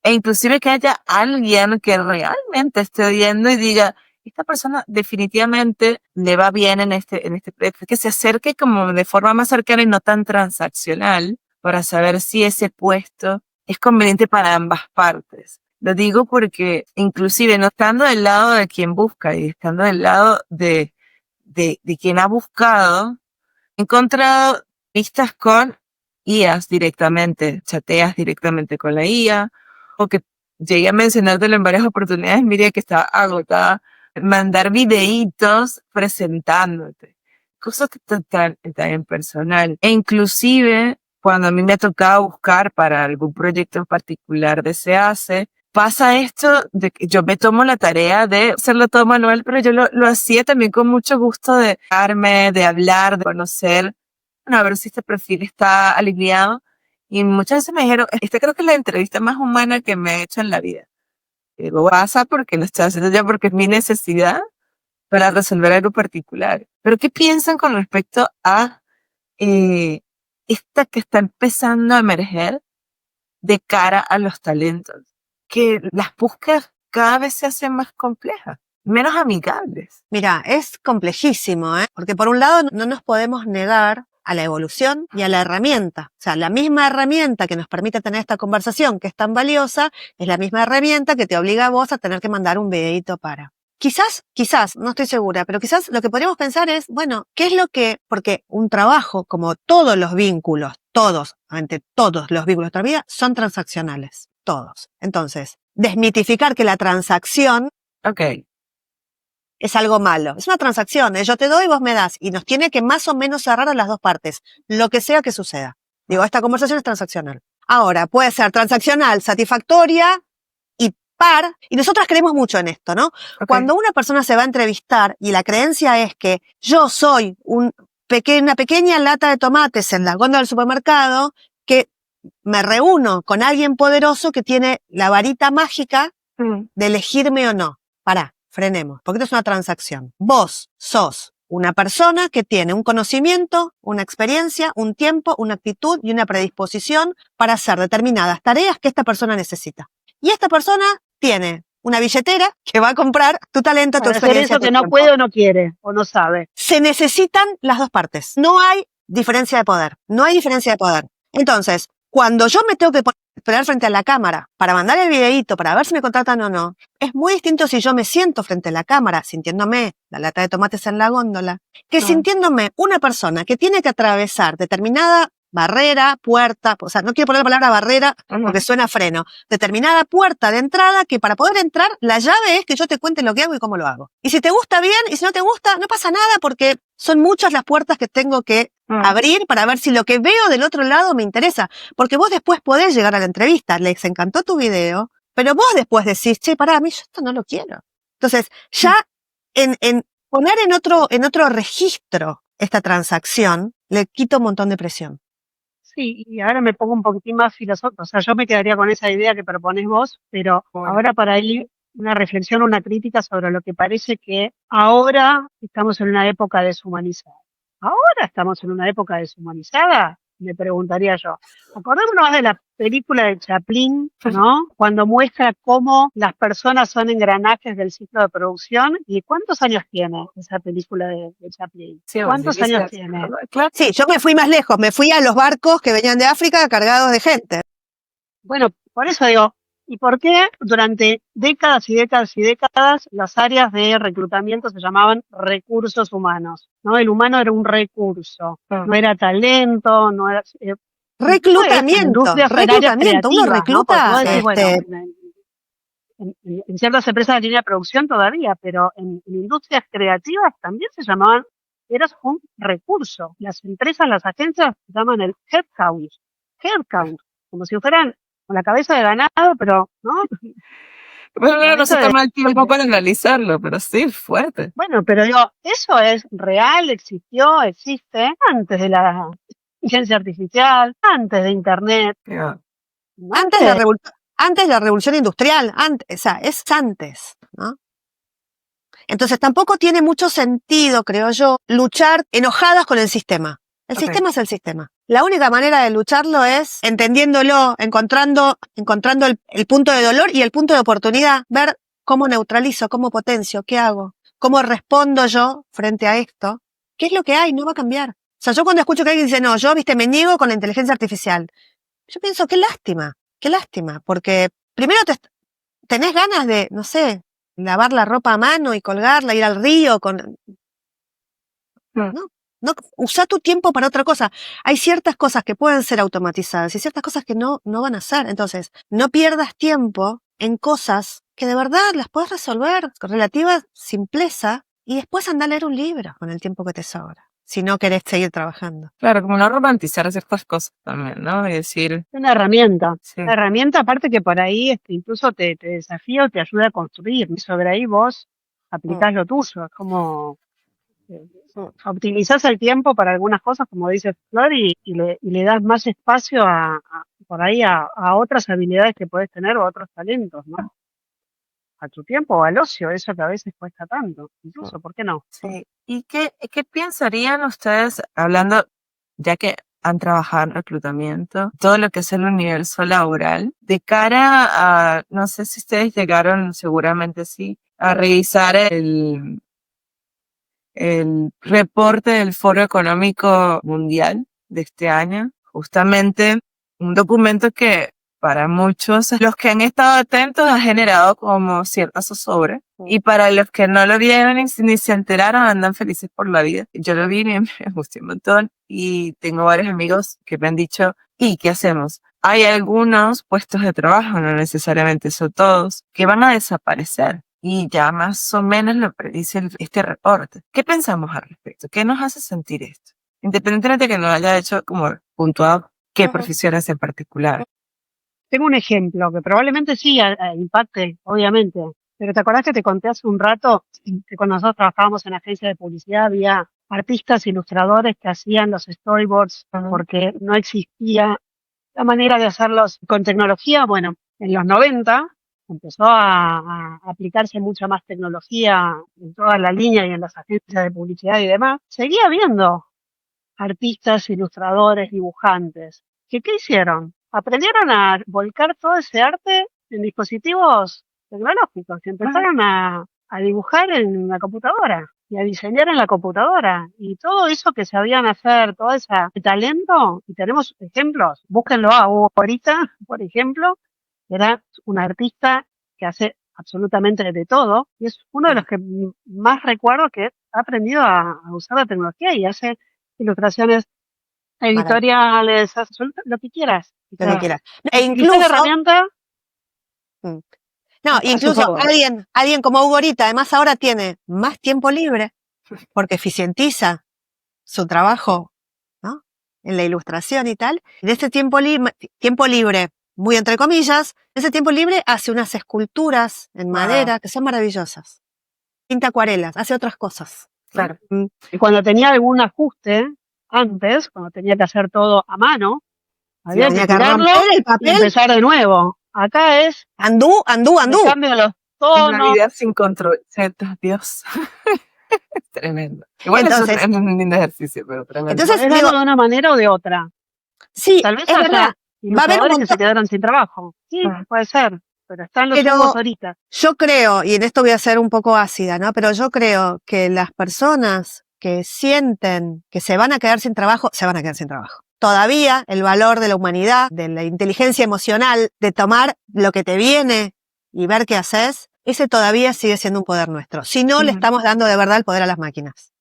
inclusive que haya alguien que realmente esté oyendo y diga, esta persona definitivamente le va bien en este proyecto, que se acerque como de forma más cercana y no tan transaccional para saber si ese puesto es conveniente para ambas partes. Lo digo porque inclusive no estando del lado de quien busca y estando del lado de quien ha buscado, he encontrado vistas con IAs directamente, chateas directamente con la IA, o que llegué a mencionártelo en varias oportunidades, Miriam, que estaba agotada, mandar videitos presentándote, cosas tan personal. E inclusive, cuando a mí me ha tocado buscar para algún proyecto en particular de SEACE, pasa esto de que yo me tomo la tarea de hacerlo todo manual, pero yo lo hacía también con mucho gusto de darme, de hablar, de conocer, bueno, a ver si este perfil está alineado. Y muchas veces me dijeron, creo que es la entrevista más humana que me he hecho en la vida. Y digo, pasa porque lo estoy haciendo ya porque es mi necesidad para resolver algo particular. Pero ¿qué piensan con respecto a esta que está empezando a emerger de cara a los talentos? Que las búsquedas cada vez se hacen más complejas, menos amigables. Mira, es complejísimo, porque por un lado no nos podemos negar a la evolución y a la herramienta. O sea, la misma herramienta que nos permite tener esta conversación que es tan valiosa, es la misma herramienta que te obliga a vos a tener que mandar un videito para. Quizás, no estoy segura, pero quizás lo que podríamos pensar es, bueno, ¿qué es lo que, porque un trabajo, como todos los vínculos, todos los vínculos de nuestra vida, son transaccionales, todos. Entonces, desmitificar que la transacción es algo malo. Es una transacción, yo te doy, vos me das, y nos tiene que más o menos cerrar a las dos partes, lo que sea que suceda. Digo, esta conversación es transaccional. Ahora, puede ser transaccional, satisfactoria y par, y nosotras creemos mucho en esto, ¿no? Cuando una persona se va a entrevistar y la creencia es que yo soy una pequeña lata de tomates en la góndola del supermercado, que me reúno con alguien poderoso que tiene la varita mágica de elegirme o no. Pará. Frenemos, porque esto es una transacción. Vos sos una persona que tiene un conocimiento, una experiencia, un tiempo, una actitud y una predisposición para hacer determinadas tareas que esta persona necesita. Y esta persona tiene una billetera que va a comprar tu talento, tu experiencia. Hacer eso que no puede o no quiere o no sabe. Se necesitan las dos partes. No hay diferencia de poder. No hay diferencia de poder. Entonces, cuando yo me tengo que esperar frente a la cámara para mandar el videíto, para ver si me contratan o no, es muy distinto si yo me siento frente a la cámara sintiéndome la lata de tomates en la góndola, que sintiéndome una persona que tiene que atravesar determinada barrera, puerta, o sea, no quiero poner la palabra barrera porque suena a freno, determinada puerta de entrada que para poder entrar, la llave es que yo te cuente lo que hago y cómo lo hago. Y si te gusta bien, y si no te gusta, no pasa nada porque son muchas las puertas que tengo que abrir para ver si lo que veo del otro lado me interesa. Porque vos después podés llegar a la entrevista, les encantó tu video, pero vos después decís, che, pará, a mí yo esto no lo quiero. Entonces, ya en poner en otro registro esta transacción, le quito un montón de presión. Sí, y ahora me pongo un poquitín más filosófico, o sea, yo me quedaría con esa idea que proponés vos, pero ahora para ir una reflexión, una crítica sobre lo que parece que ahora estamos en una época deshumanizada. ¿Ahora estamos en una época deshumanizada? Me preguntaría yo. Acordémonos de la película de Chaplin, ¿no? Cuando muestra cómo las personas son engranajes del ciclo de producción. ¿Y cuántos años tiene esa película de Chaplin? Sí, ¿Cuántos años tiene? Claro. Sí, yo me fui más lejos, me fui a los barcos que venían de África cargados de gente. Bueno, por eso digo, ¿y por qué durante décadas y décadas y décadas las áreas de reclutamiento se llamaban recursos humanos? ¿No? El humano era un recurso, no era talento, no era... Reclutamiento, uno recluta, ¿no? Decís, bueno, en ciertas empresas de línea de producción todavía, pero en industrias creativas también se llamaban, eras un recurso. Las empresas, las agencias se llaman el headcount, como si fueran con la cabeza de ganado, pero, ¿no? Bueno, no se toma el tiempo para analizarlo, pero sí, fuerte. Bueno, pero digo, eso es real, existió, existe antes de la inteligencia artificial, antes de Internet. ¿No? Antes de la revolución industrial, o sea, es antes, ¿no? Entonces tampoco tiene mucho sentido, creo yo, luchar enojadas con el sistema. El sistema es el sistema. La única manera de lucharlo es entendiéndolo, encontrando el punto de dolor y el punto de oportunidad, ver cómo neutralizo, cómo potencio, qué hago, cómo respondo yo frente a esto, qué es lo que hay, no va a cambiar. O sea, yo cuando escucho que alguien dice, no, yo, me niego con la inteligencia artificial, yo pienso, qué lástima, porque primero tenés ganas de, no sé, lavar la ropa a mano y colgarla, ir al río No, usa tu tiempo para otra cosa. Hay ciertas cosas que pueden ser automatizadas y ciertas cosas que no van a ser. Entonces, no pierdas tiempo en cosas que de verdad las puedes resolver con relativa simpleza y después anda a leer un libro con el tiempo que te sobra, si no querés seguir trabajando. Claro, como no romantizar ciertas cosas también, ¿no? Y decir... Una herramienta. Sí. Una herramienta aparte que por ahí incluso te desafía o te ayuda a construir. Y sobre ahí vos aplicás lo tuyo. Es como... Optimizás el tiempo para algunas cosas, como dice Flor, y le das más espacio por ahí a otras habilidades que puedes tener o a otros talentos, ¿no? A tu tiempo o al ocio, eso que a veces cuesta tanto, incluso, ¿por qué no? Sí. ¿Y qué pensarían ustedes, hablando, ya que han trabajado en reclutamiento, todo lo que es el universo laboral, de cara a, no sé si ustedes llegaron, seguramente sí, a revisar el reporte del Foro Económico Mundial de este año, justamente un documento que para muchos, los que han estado atentos, ha generado como cierta zozobra. Y para los que no lo vieron ni se enteraron, andan felices por la vida. Yo lo vi y me gustó un montón. Y tengo varios amigos que me han dicho, ¿y qué hacemos? Hay algunos puestos de trabajo, no necesariamente son todos, que van a desaparecer. Y ya más o menos lo predice este reporte. ¿Qué pensamos al respecto? ¿Qué nos hace sentir esto? Independientemente de que nos haya hecho como puntuado qué profesiones en particular. Tengo un ejemplo que probablemente sí impacte, obviamente, pero ¿te acordás que te conté hace un rato que cuando nosotros trabajábamos en agencia de publicidad había artistas, ilustradores que hacían los storyboards porque no existía la manera de hacerlos con tecnología? Bueno, en los 90 empezó a aplicarse mucha más tecnología en toda la línea y en las agencias de publicidad y demás. Seguía habiendo artistas, ilustradores, dibujantes. ¿Qué hicieron? Aprendieron a volcar todo ese arte en dispositivos tecnológicos y empezaron a dibujar en la computadora y a diseñar en la computadora. Y todo eso que sabían hacer, todo ese talento, y tenemos ejemplos, búsquenlo a Hugo ahorita, por ejemplo, era un artista que hace absolutamente de todo y es uno de los que más recuerdo que ha aprendido a usar la tecnología y hace ilustraciones editoriales, lo que quieras. Lo que quieras. E Utilizar incluso, la herramienta no, a su incluso favor. alguien como Hugo ahorita, además ahora tiene más tiempo libre porque eficientiza su trabajo, ¿no? En la ilustración y tal. Y de este tiempo libre, muy entre comillas, ese tiempo libre hace unas esculturas en madera que son maravillosas. Pinta acuarelas, hace otras cosas. Claro. Y cuando tenía algún ajuste, antes, cuando tenía que hacer todo a mano, había que tirarlo romper el y papel. empezar de nuevo. Acá es Andú. cambio los Una tonos. vida sin control. Dios. Es tremendo. Igual Entonces, eso es un lindo ejercicio, pero tremendo. Entonces, Podés verlo de una manera o de otra. sí, Tal vez es haya verdad. Va a haber un ilustradores que se montón. quedaron sin trabajo. Sí, puede ser. Pero están los Pero jugos ahorita. yo creo, y en esto voy a ser un poco ácida, ¿no? Pero yo creo que las personas que sienten que se van a quedar sin trabajo, se van a quedar sin trabajo. Todavía el valor de la humanidad, de la inteligencia emocional, de tomar lo que te viene y ver qué haces, ese todavía sigue siendo un poder nuestro. Si no, le estamos dando de verdad el poder a las máquinas.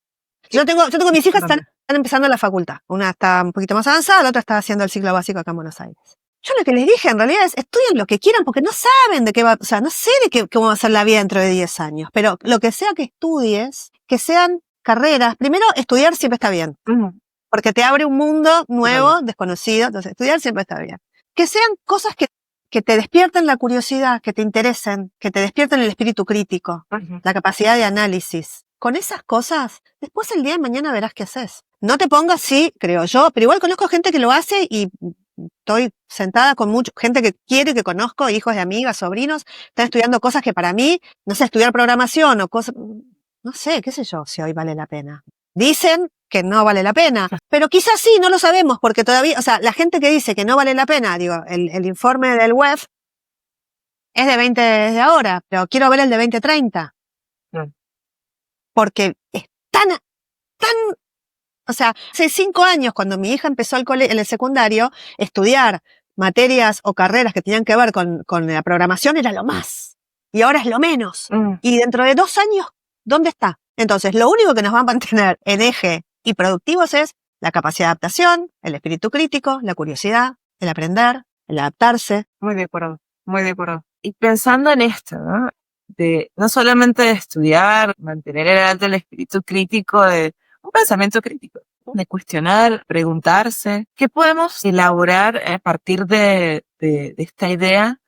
Yo tengo mis hijas están empezando la facultad. Una está un poquito más avanzada, la otra está haciendo el ciclo básico acá en Buenos Aires. Yo lo que les dije en realidad es, estudien lo que quieran porque no saben de qué va, o sea, no sé de cómo va a ser la vida dentro de 10 años, pero lo que sea que estudies, que sean carreras, primero estudiar siempre está bien, porque te abre un mundo nuevo, desconocido, entonces estudiar siempre está bien. Que sean cosas que te despierten la curiosidad, que te interesen, que te despierten el espíritu crítico, la capacidad de análisis. Con esas cosas, después el día de mañana verás qué haces. No te pongas, sí, creo yo, pero igual conozco gente que lo hace y estoy sentada con mucha gente que quiero y que conozco, hijos de amigas, sobrinos, están estudiando cosas que para mí, no sé, estudiar programación o cosas, no sé, qué sé yo, si hoy vale la pena. Dicen que no vale la pena, pero quizás sí, no lo sabemos, porque todavía, o sea, la gente que dice que no vale la pena, digo, el informe del WEF es de 20 desde ahora, pero quiero ver el de 2030. Porque es tan, o sea, hace 5 años, cuando mi hija empezó en el secundario, estudiar materias o carreras que tenían que ver con la programación era lo más. Y ahora es lo menos. Y dentro de 2 años, ¿dónde está? Entonces, lo único que nos va a mantener en eje y productivos es la capacidad de adaptación, el espíritu crítico, la curiosidad, el aprender, el adaptarse. Muy de acuerdo, muy de acuerdo. Y pensando en esto, ¿no? De no solamente de estudiar, mantener el alto el espíritu crítico, de un pensamiento crítico, de cuestionar, preguntarse, ¿qué podemos elaborar a partir de esta idea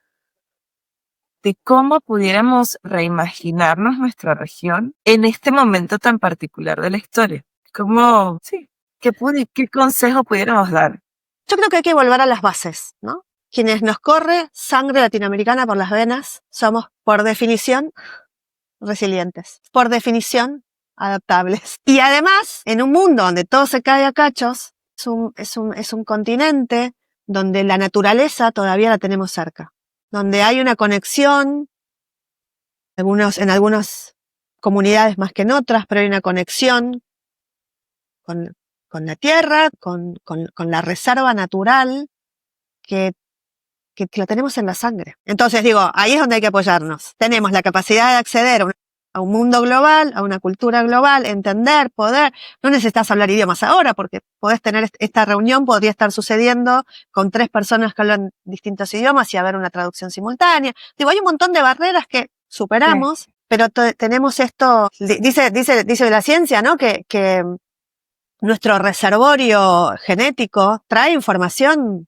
de cómo pudiéramos reimaginarnos nuestra región en este momento tan particular de la historia. ¿Cómo, sí, qué consejo pudiéramos dar? Yo creo que hay que volver a las bases, ¿no? Quienes nos corre sangre latinoamericana por las venas somos, por definición, resilientes. Por definición, adaptables. Y además, en un mundo donde todo se cae a cachos, es un continente donde la naturaleza todavía la tenemos cerca. Donde hay una conexión, en algunas comunidades más que en otras, pero hay una conexión con la tierra, con la reserva natural, que la tenemos en la sangre. Entonces digo, ahí es donde hay que apoyarnos. Tenemos la capacidad de acceder a un mundo global, a una cultura global, entender, poder. No necesitas hablar idiomas ahora, porque podés tener esta reunión, podría estar sucediendo con 3 personas que hablan distintos idiomas y haber una traducción simultánea. Digo, hay un montón de barreras que superamos, pero tenemos esto, dice la ciencia, ¿no? Que nuestro reservorio genético trae información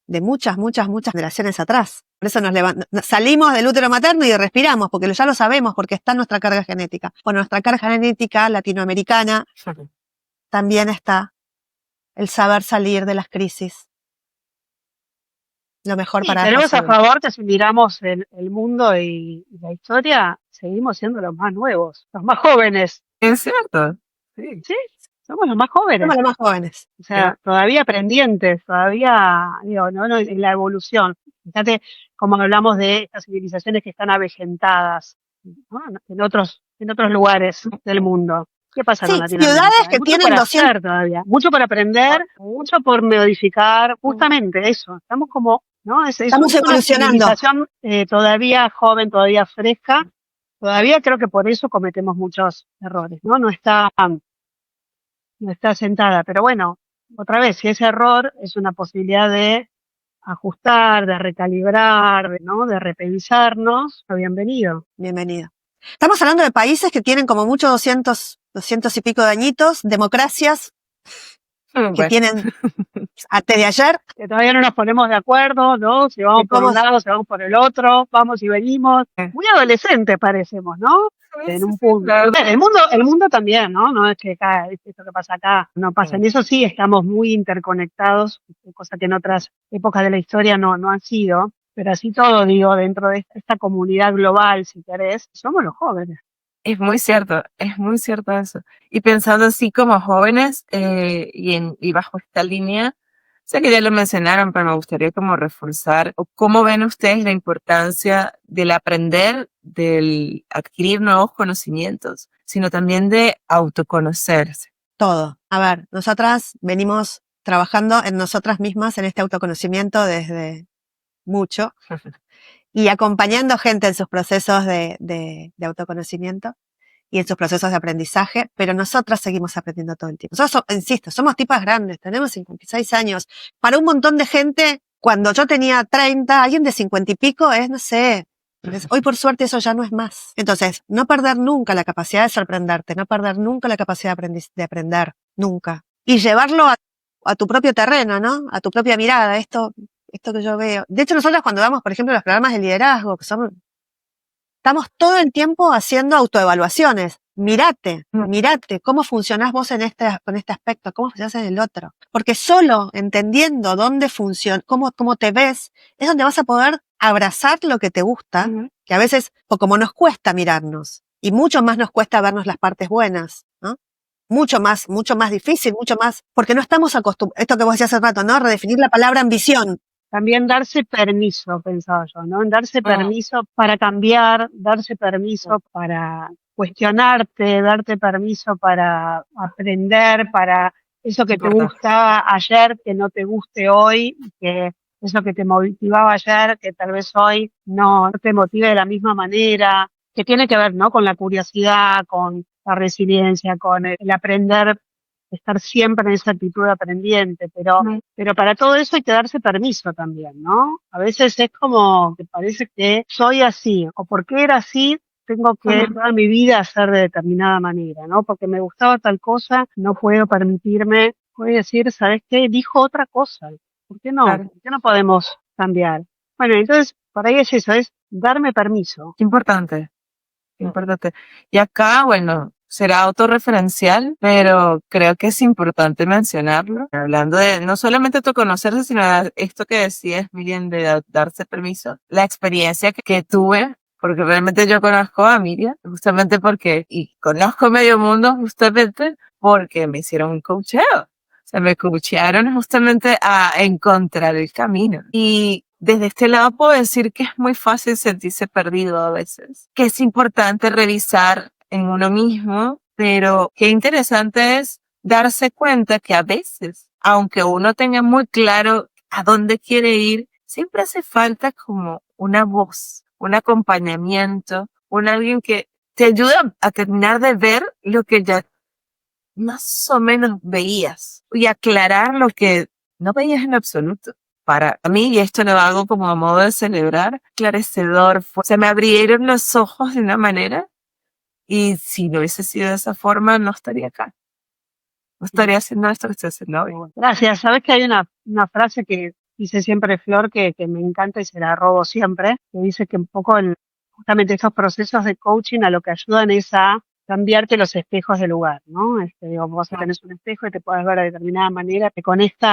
de muchas generaciones atrás. Por eso salimos del útero materno y respiramos, porque ya lo sabemos, porque está nuestra carga genética. Bueno, nuestra carga genética latinoamericana también está el saber salir de las crisis. Lo mejor para tenemos a favor que si miramos el mundo y la historia, seguimos siendo los más nuevos, los más jóvenes. ¿Es cierto? Sí, somos los más jóvenes. Somos los más jóvenes. O sea, todavía aprendientes, todavía, digo, no, en la evolución. Fíjate cómo hablamos de estas civilizaciones que están avejentadas, ¿no? en otros lugares del mundo. ¿Qué pasa con Latinoamérica? Ciudades que mucho tienen por 200... hacer todavía, mucho por aprender, mucho por modificar, justamente eso. Estamos como, ¿no? Estamos evolucionando. Una civilización todavía joven, todavía fresca. Todavía creo que por eso cometemos muchos errores, ¿no? No está sentada, pero bueno, otra vez, si ese error es una posibilidad de ajustar, de recalibrar, ¿no? De repensarnos, bienvenido. Bienvenido. Estamos hablando de países que tienen como mucho 200 y pico de añitos, democracias, que tienen hasta de ayer. Que todavía no nos ponemos de acuerdo, ¿no? Si vamos por un lado, si vamos por el otro, vamos y venimos. Muy adolescentes parecemos, ¿no? En un punto. El mundo también, ¿no? No es que acá, esto que pasa acá no pasa. En eso sí estamos muy interconectados, cosa que en otras épocas de la historia no han sido. Pero así todo, digo, dentro de esta comunidad global, si querés, somos los jóvenes. Es muy cierto eso. Y pensando así como jóvenes, y bajo esta línea, sé que ya lo mencionaron, pero me gustaría como reforzar, o cómo ven ustedes la importancia del aprender, del adquirir nuevos conocimientos, sino también de autoconocerse. Todo. A ver, nosotras venimos trabajando en nosotras mismas, en este autoconocimiento desde mucho, y acompañando gente en sus procesos de autoconocimiento y en sus procesos de aprendizaje, pero nosotras seguimos aprendiendo todo el tiempo. Nosotros, insisto, somos tipas grandes, tenemos 56 años. Para un montón de gente, cuando yo tenía 30, alguien de 50 y pico es, no sé, hoy por suerte eso ya no es más. Entonces, no perder nunca la capacidad de sorprenderte, no perder nunca la capacidad de aprender, nunca. Y llevarlo a tu propio terreno, ¿no? A tu propia mirada, esto que yo veo. De hecho, nosotros cuando damos, por ejemplo, los programas de liderazgo, estamos todo el tiempo haciendo autoevaluaciones. Mirate, cómo funcionás vos con este aspecto, cómo funcionás en el otro. Porque solo entendiendo dónde funciona, cómo te ves, es donde vas a poder abrazar lo que te gusta, que a veces, o como nos cuesta mirarnos, y mucho más nos cuesta vernos las partes buenas, ¿no? Mucho más difícil, mucho más, porque no estamos acostumbrados, esto que vos decías hace rato, ¿no? Redefinir la palabra ambición. También darse permiso, pensaba yo, ¿no? Darse permiso para cambiar, darse permiso para cuestionarte, darte permiso para aprender, para eso que te gustaba ayer, que no te guste hoy, que eso que te motivaba ayer, que tal vez hoy no te motive de la misma manera, que tiene que ver, ¿no? Con la curiosidad, con la resiliencia, con el aprender, estar siempre en esa actitud aprendiente, pero para todo eso hay que darse permiso también, ¿no? A veces es como que parece que soy así, o porque era así, tengo que toda mi vida ser de determinada manera, ¿no? Porque me gustaba tal cosa, no puedo permitirme, voy a decir, ¿sabes qué? Dijo otra cosa, ¿por qué no? Claro. ¿Por qué no podemos cambiar? Bueno, entonces, por ahí es eso, es darme permiso. Importante, importante. Y acá, bueno, será autorreferencial, pero creo que es importante mencionarlo. Hablando de no solamente autoconocerse, sino esto que decías, Miriam, de darse permiso. La experiencia que tuve, porque realmente yo conozco a Miriam, justamente y conozco medio mundo justamente porque me hicieron un coacheo. O sea, me coachearon justamente a encontrar el camino. Y desde este lado puedo decir que es muy fácil sentirse perdido a veces, que es importante revisar en uno mismo, pero qué interesante es darse cuenta que a veces, aunque uno tenga muy claro a dónde quiere ir, siempre hace falta como una voz, un acompañamiento, alguien que te ayuda a terminar de ver lo que ya más o menos veías y aclarar lo que no veías en absoluto. Para mí, y esto lo hago como a modo de celebrar, esclarecedor. Se me abrieron los ojos de una manera y si no hubiese sido de esa forma, no estaría acá. No estaría haciendo esto que estoy haciendo hoy. Gracias. Sabes que hay una frase que dice siempre Flor que me encanta y se la robo siempre, que dice que un poco justamente estos procesos de coaching a lo que ayudan es a cambiarte los espejos de lugar, ¿no? Digo, vos tenés un espejo y te puedes ver de determinada manera, que con este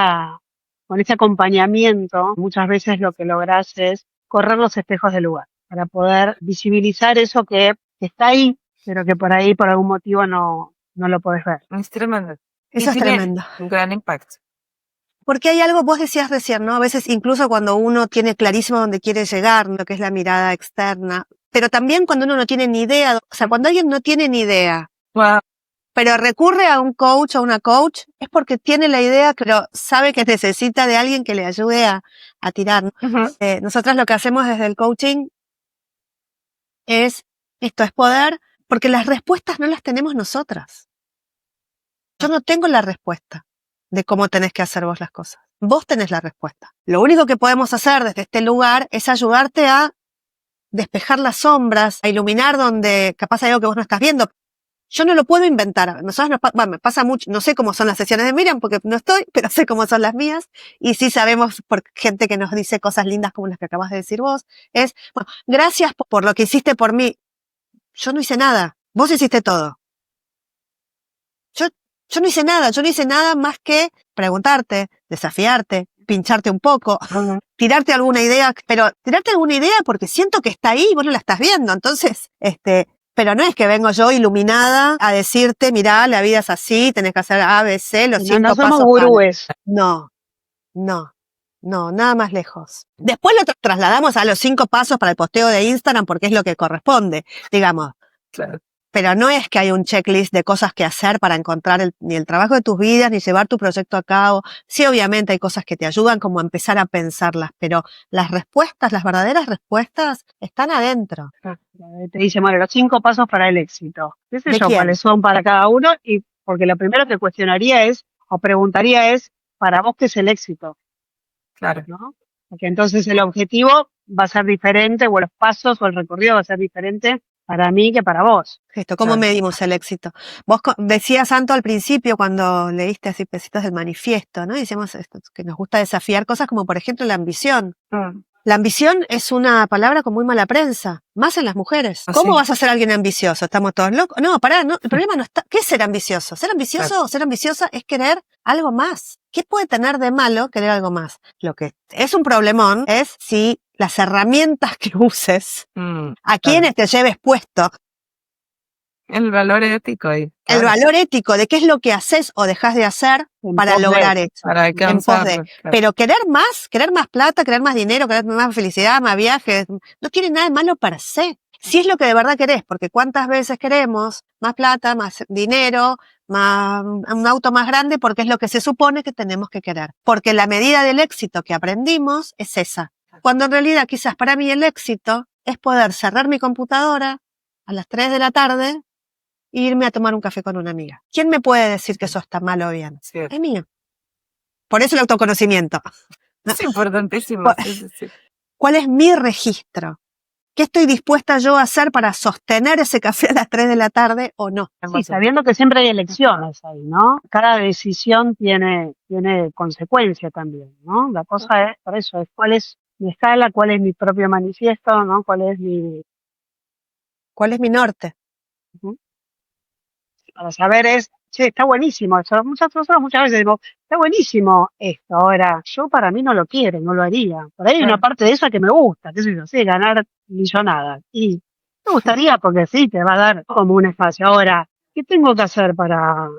acompañamiento muchas veces lo que lográs es correr los espejos de lugar para poder visibilizar eso que está ahí, pero que por ahí por algún motivo no lo podés ver. Es tremendo. Eso Y es tiene tremendo. un gran impacto. Porque hay algo, vos decías recién, ¿no? A veces incluso cuando uno tiene clarísimo dónde quiere llegar, lo que es la mirada externa, pero también cuando uno no tiene ni idea, o sea, cuando alguien no tiene ni idea, Wow. pero recurre a un coach o una coach, es porque tiene la idea, pero sabe que necesita de alguien que le ayude a tirar. Uh-huh. Nosotras lo que hacemos desde el coaching es poder, porque las respuestas no las tenemos nosotras. Yo no tengo la respuesta de cómo tenés que hacer vos las cosas. Vos tenés la respuesta. Lo único que podemos hacer desde este lugar es ayudarte a despejar las sombras, a iluminar donde capaz hay algo que vos no estás viendo. Yo no lo puedo inventar. Nosotros me pasa mucho, no sé cómo son las sesiones de Miriam porque no estoy, pero sé cómo son las mías. Y sí sabemos por gente que nos dice cosas lindas como las que acabas de decir vos. Bueno, gracias por lo que hiciste por mí. Yo no hice nada. Vos hiciste todo. Yo no hice nada más que preguntarte, desafiarte, pincharte un poco, tirarte alguna idea, pero tirarte alguna idea porque siento que está ahí y vos no la estás viendo. Entonces, pero no es que vengo yo iluminada a decirte, mirá, la vida es así, tenés que hacer A, B, C, los 5 No pasos. somos gurúes. No, nada más lejos. Después lo trasladamos a los 5 pasos para el posteo de Instagram porque es lo que corresponde, digamos. Claro. Pero no es que hay un checklist de cosas que hacer para encontrar ni el trabajo de tus vidas, ni llevar tu proyecto a cabo. Sí, obviamente hay cosas que te ayudan como a empezar a pensarlas, pero las respuestas, las verdaderas respuestas, están adentro. Te dice, bueno, los 5 pasos para el éxito. ¿Qué sé ¿De yo quién? cuáles son para cada uno? Y porque lo primero que cuestionaría o preguntaría es, ¿para vos qué es el éxito? Claro. ¿No? Porque entonces el objetivo va a ser diferente, o los pasos o el recorrido va a ser diferente para mí que para vos. ¿Cómo Claro. medimos el éxito? Vos decías, Santo, al principio cuando leíste así pesitos del manifiesto, ¿no? Decíamos esto, que nos gusta desafiar cosas como, por ejemplo, la ambición. La ambición es una palabra con muy mala prensa, más en las mujeres. ¿Cómo vas a ser alguien ambicioso? ¿Estamos todos locos? No, no, el problema no está. ¿Qué es ser ambicioso? Ser ambicioso o ser ambiciosa es querer algo más. ¿Qué puede tener de malo querer algo más? Lo que es un problemón es si las herramientas que uses, a quienes te lleves puesto. El valor ético ahí. El valor ético de qué es lo que haces o dejas de hacer para lograr eso. Para alcanzarlo. Claro. Pero querer más plata, querer más dinero, querer más felicidad, más viajes, no tiene nada de malo per se. Si es lo que de verdad querés, porque cuántas veces queremos más plata, más dinero, un auto más grande, porque es lo que se supone que tenemos que querer. Porque la medida del éxito que aprendimos es esa. Cuando en realidad quizás para mí el éxito es poder cerrar mi computadora a las 3 de la tarde e irme a tomar un café con una amiga. ¿Quién me puede decir que eso está mal o bien? Sí. Es mío. Por eso el autoconocimiento. Es importantísimo. Sí. ¿Cuál es mi registro? ¿Qué estoy dispuesta yo a hacer para sostener ese café a las 3 de la tarde o no? Sí, sabiendo que siempre hay elecciones ahí, ¿no? Cada decisión tiene consecuencia también, ¿no? La cosa es, por eso, es cuál es mi escala, cuál es mi propio manifiesto, ¿no? Cuál es mi... ¿Cuál es mi norte? Ujú. Para saber che, está buenísimo eso. Muchas veces digo, está buenísimo esto. Ahora, yo para mí no lo quiero, no lo haría. Por ahí hay una parte de esa que me gusta, qué sé yo, sí, ganar millonadas. Y me gustaría porque sí, te va a dar como un espacio. Ahora, ¿qué tengo que hacer para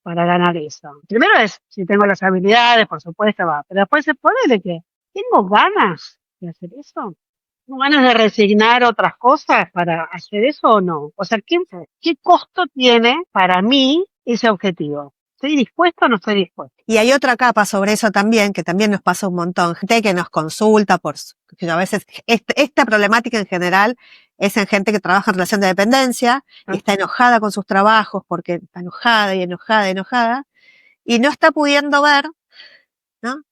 ganar eso? Primero es, si tengo las habilidades, por supuesto, va. Pero después se puede de que tengo ganas de hacer eso. ¿Tengo ganas de resignar otras cosas para hacer eso o no? O sea, ¿qué costo tiene para mí ese objetivo? ¿Estoy dispuesto o no estoy dispuesto? Y hay otra capa sobre eso también, que también nos pasa un montón. Gente que nos consulta que a veces, esta problemática en general es en gente que trabaja en relación de dependencia y está enojada con sus trabajos porque está enojada y enojada y enojada y no está pudiendo ver, ¿no?,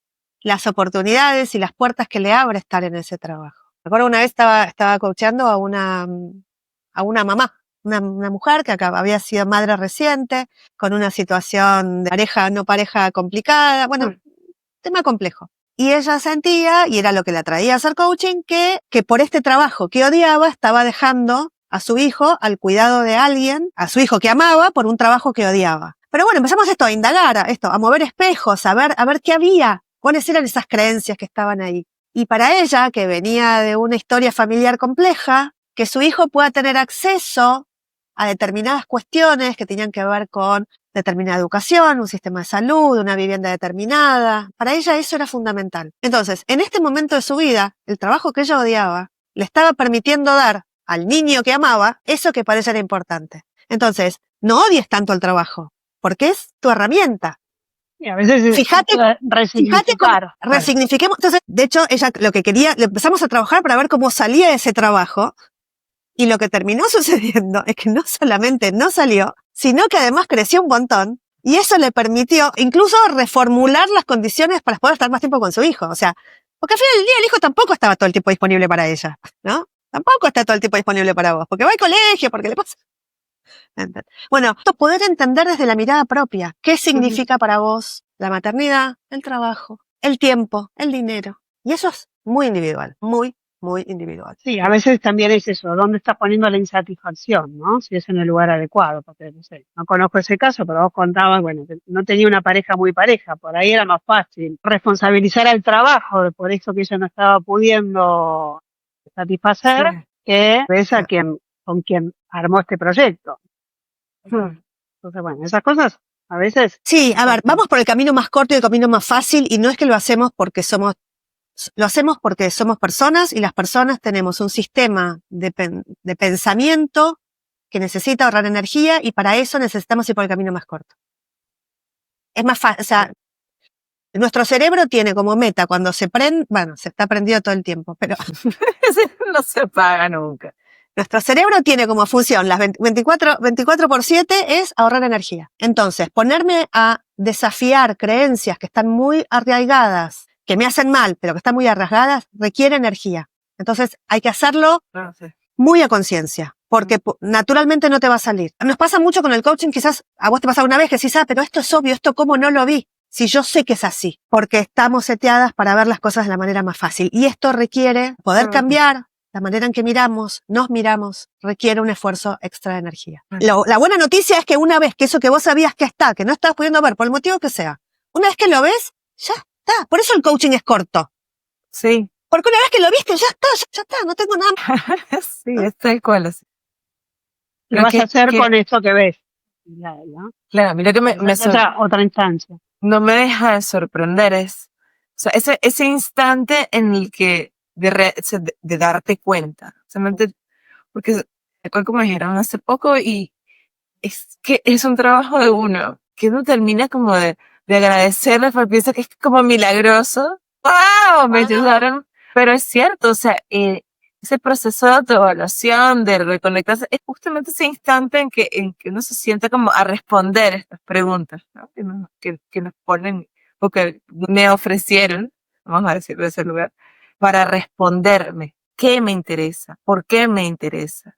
las oportunidades y las puertas que le abre estar en ese trabajo. Me acuerdo una vez estaba coachando a una mamá, una mujer que había sido madre reciente, con una situación de pareja, no pareja complicada, bueno, tema complejo. Y ella sentía, y era lo que la traía a hacer coaching, que por este trabajo que odiaba estaba dejando a su hijo al cuidado de alguien, a su hijo que amaba, por un trabajo que odiaba. Pero bueno, empezamos a indagar, a mover espejos, a ver qué había, cuáles eran esas creencias que estaban ahí. Y para ella, que venía de una historia familiar compleja, que su hijo pueda tener acceso a determinadas cuestiones que tenían que ver con determinada educación, un sistema de salud, una vivienda determinada. Para ella eso era fundamental. Entonces, en este momento de su vida, el trabajo que ella odiaba le estaba permitiendo dar al niño que amaba eso que para ella era importante. Entonces, no odies tanto el trabajo, porque es tu herramienta. Y a veces Fíjate cómo resignifiquemos. Entonces, de hecho, ella lo que quería, le empezamos a trabajar para ver cómo salía ese trabajo. Y lo que terminó sucediendo es que no solamente no salió, sino que además creció un montón. Y eso le permitió incluso reformular las condiciones para poder estar más tiempo con su hijo. O sea, porque al final del día el hijo tampoco estaba todo el tiempo disponible para ella, ¿no? Tampoco está todo el tiempo disponible para vos, porque va al colegio, porque le pasa. Bueno, poder entender desde la mirada propia qué significa para vos la maternidad, el trabajo, el tiempo, el dinero. Y eso es muy individual, muy individual. Sí, a veces también es eso, ¿dónde estás poniendo la insatisfacción, no? Si es en el lugar adecuado, porque no sé, no conozco ese caso, pero vos contabas, bueno, que no tenía una pareja muy pareja, por ahí era más fácil responsabilizar al trabajo por eso que ella no estaba pudiendo satisfacer, que ves a con quien armó este proyecto. Entonces, bueno, esas cosas a veces... Sí, a ver, vamos por el camino más corto y el camino más fácil, y no es que lo hacemos porque somos personas y las personas tenemos un sistema de pensamiento que necesita ahorrar energía y para eso necesitamos ir por el camino más corto. Es más fácil, o sea, nuestro cerebro tiene como meta cuando se prende, bueno, se está prendido todo el tiempo, pero no se apaga nunca. Nuestro cerebro tiene como función las 24/7 es ahorrar energía. Entonces, ponerme a desafiar creencias que están muy arraigadas, que me hacen mal, pero que están muy arraigadas, requiere energía. Entonces, hay que hacerlo muy a conciencia, porque naturalmente no te va a salir. Nos pasa mucho con el coaching, quizás a vos te pasa una vez que decís, pero esto es obvio, esto cómo no lo vi. Si yo sé que es así, porque estamos seteadas para ver las cosas de la manera más fácil. Y esto requiere poder cambiar la manera en que nos miramos, requiere un esfuerzo extra de energía. La buena noticia es que una vez que eso que vos sabías que no estabas pudiendo ver, por el motivo que sea, una vez que lo ves, ya está. Por eso el coaching es corto. Sí. Porque una vez que lo viste, ya está, no tengo nada más. Sí, es tal cual así. ¿Qué vas a hacer con esto que ves? ¿No? Claro, mira que me otra instancia. No me deja de sorprender, o sea, ese instante en el que de darte cuenta, porque como me dijeron hace poco y es que es un trabajo de uno, que uno termina como de agradecerles porque piensa que es como milagroso. ¡Wow! Me ayudaron. Pero es cierto, o sea, ese proceso de autoevaluación, de reconectarse, es justamente ese instante en que uno se sienta como a responder estas preguntas, ¿no? Que nos ponen, o que me ofrecieron, vamos a decirlo de ese lugar, para responderme. ¿Qué me interesa? ¿Por qué me interesa?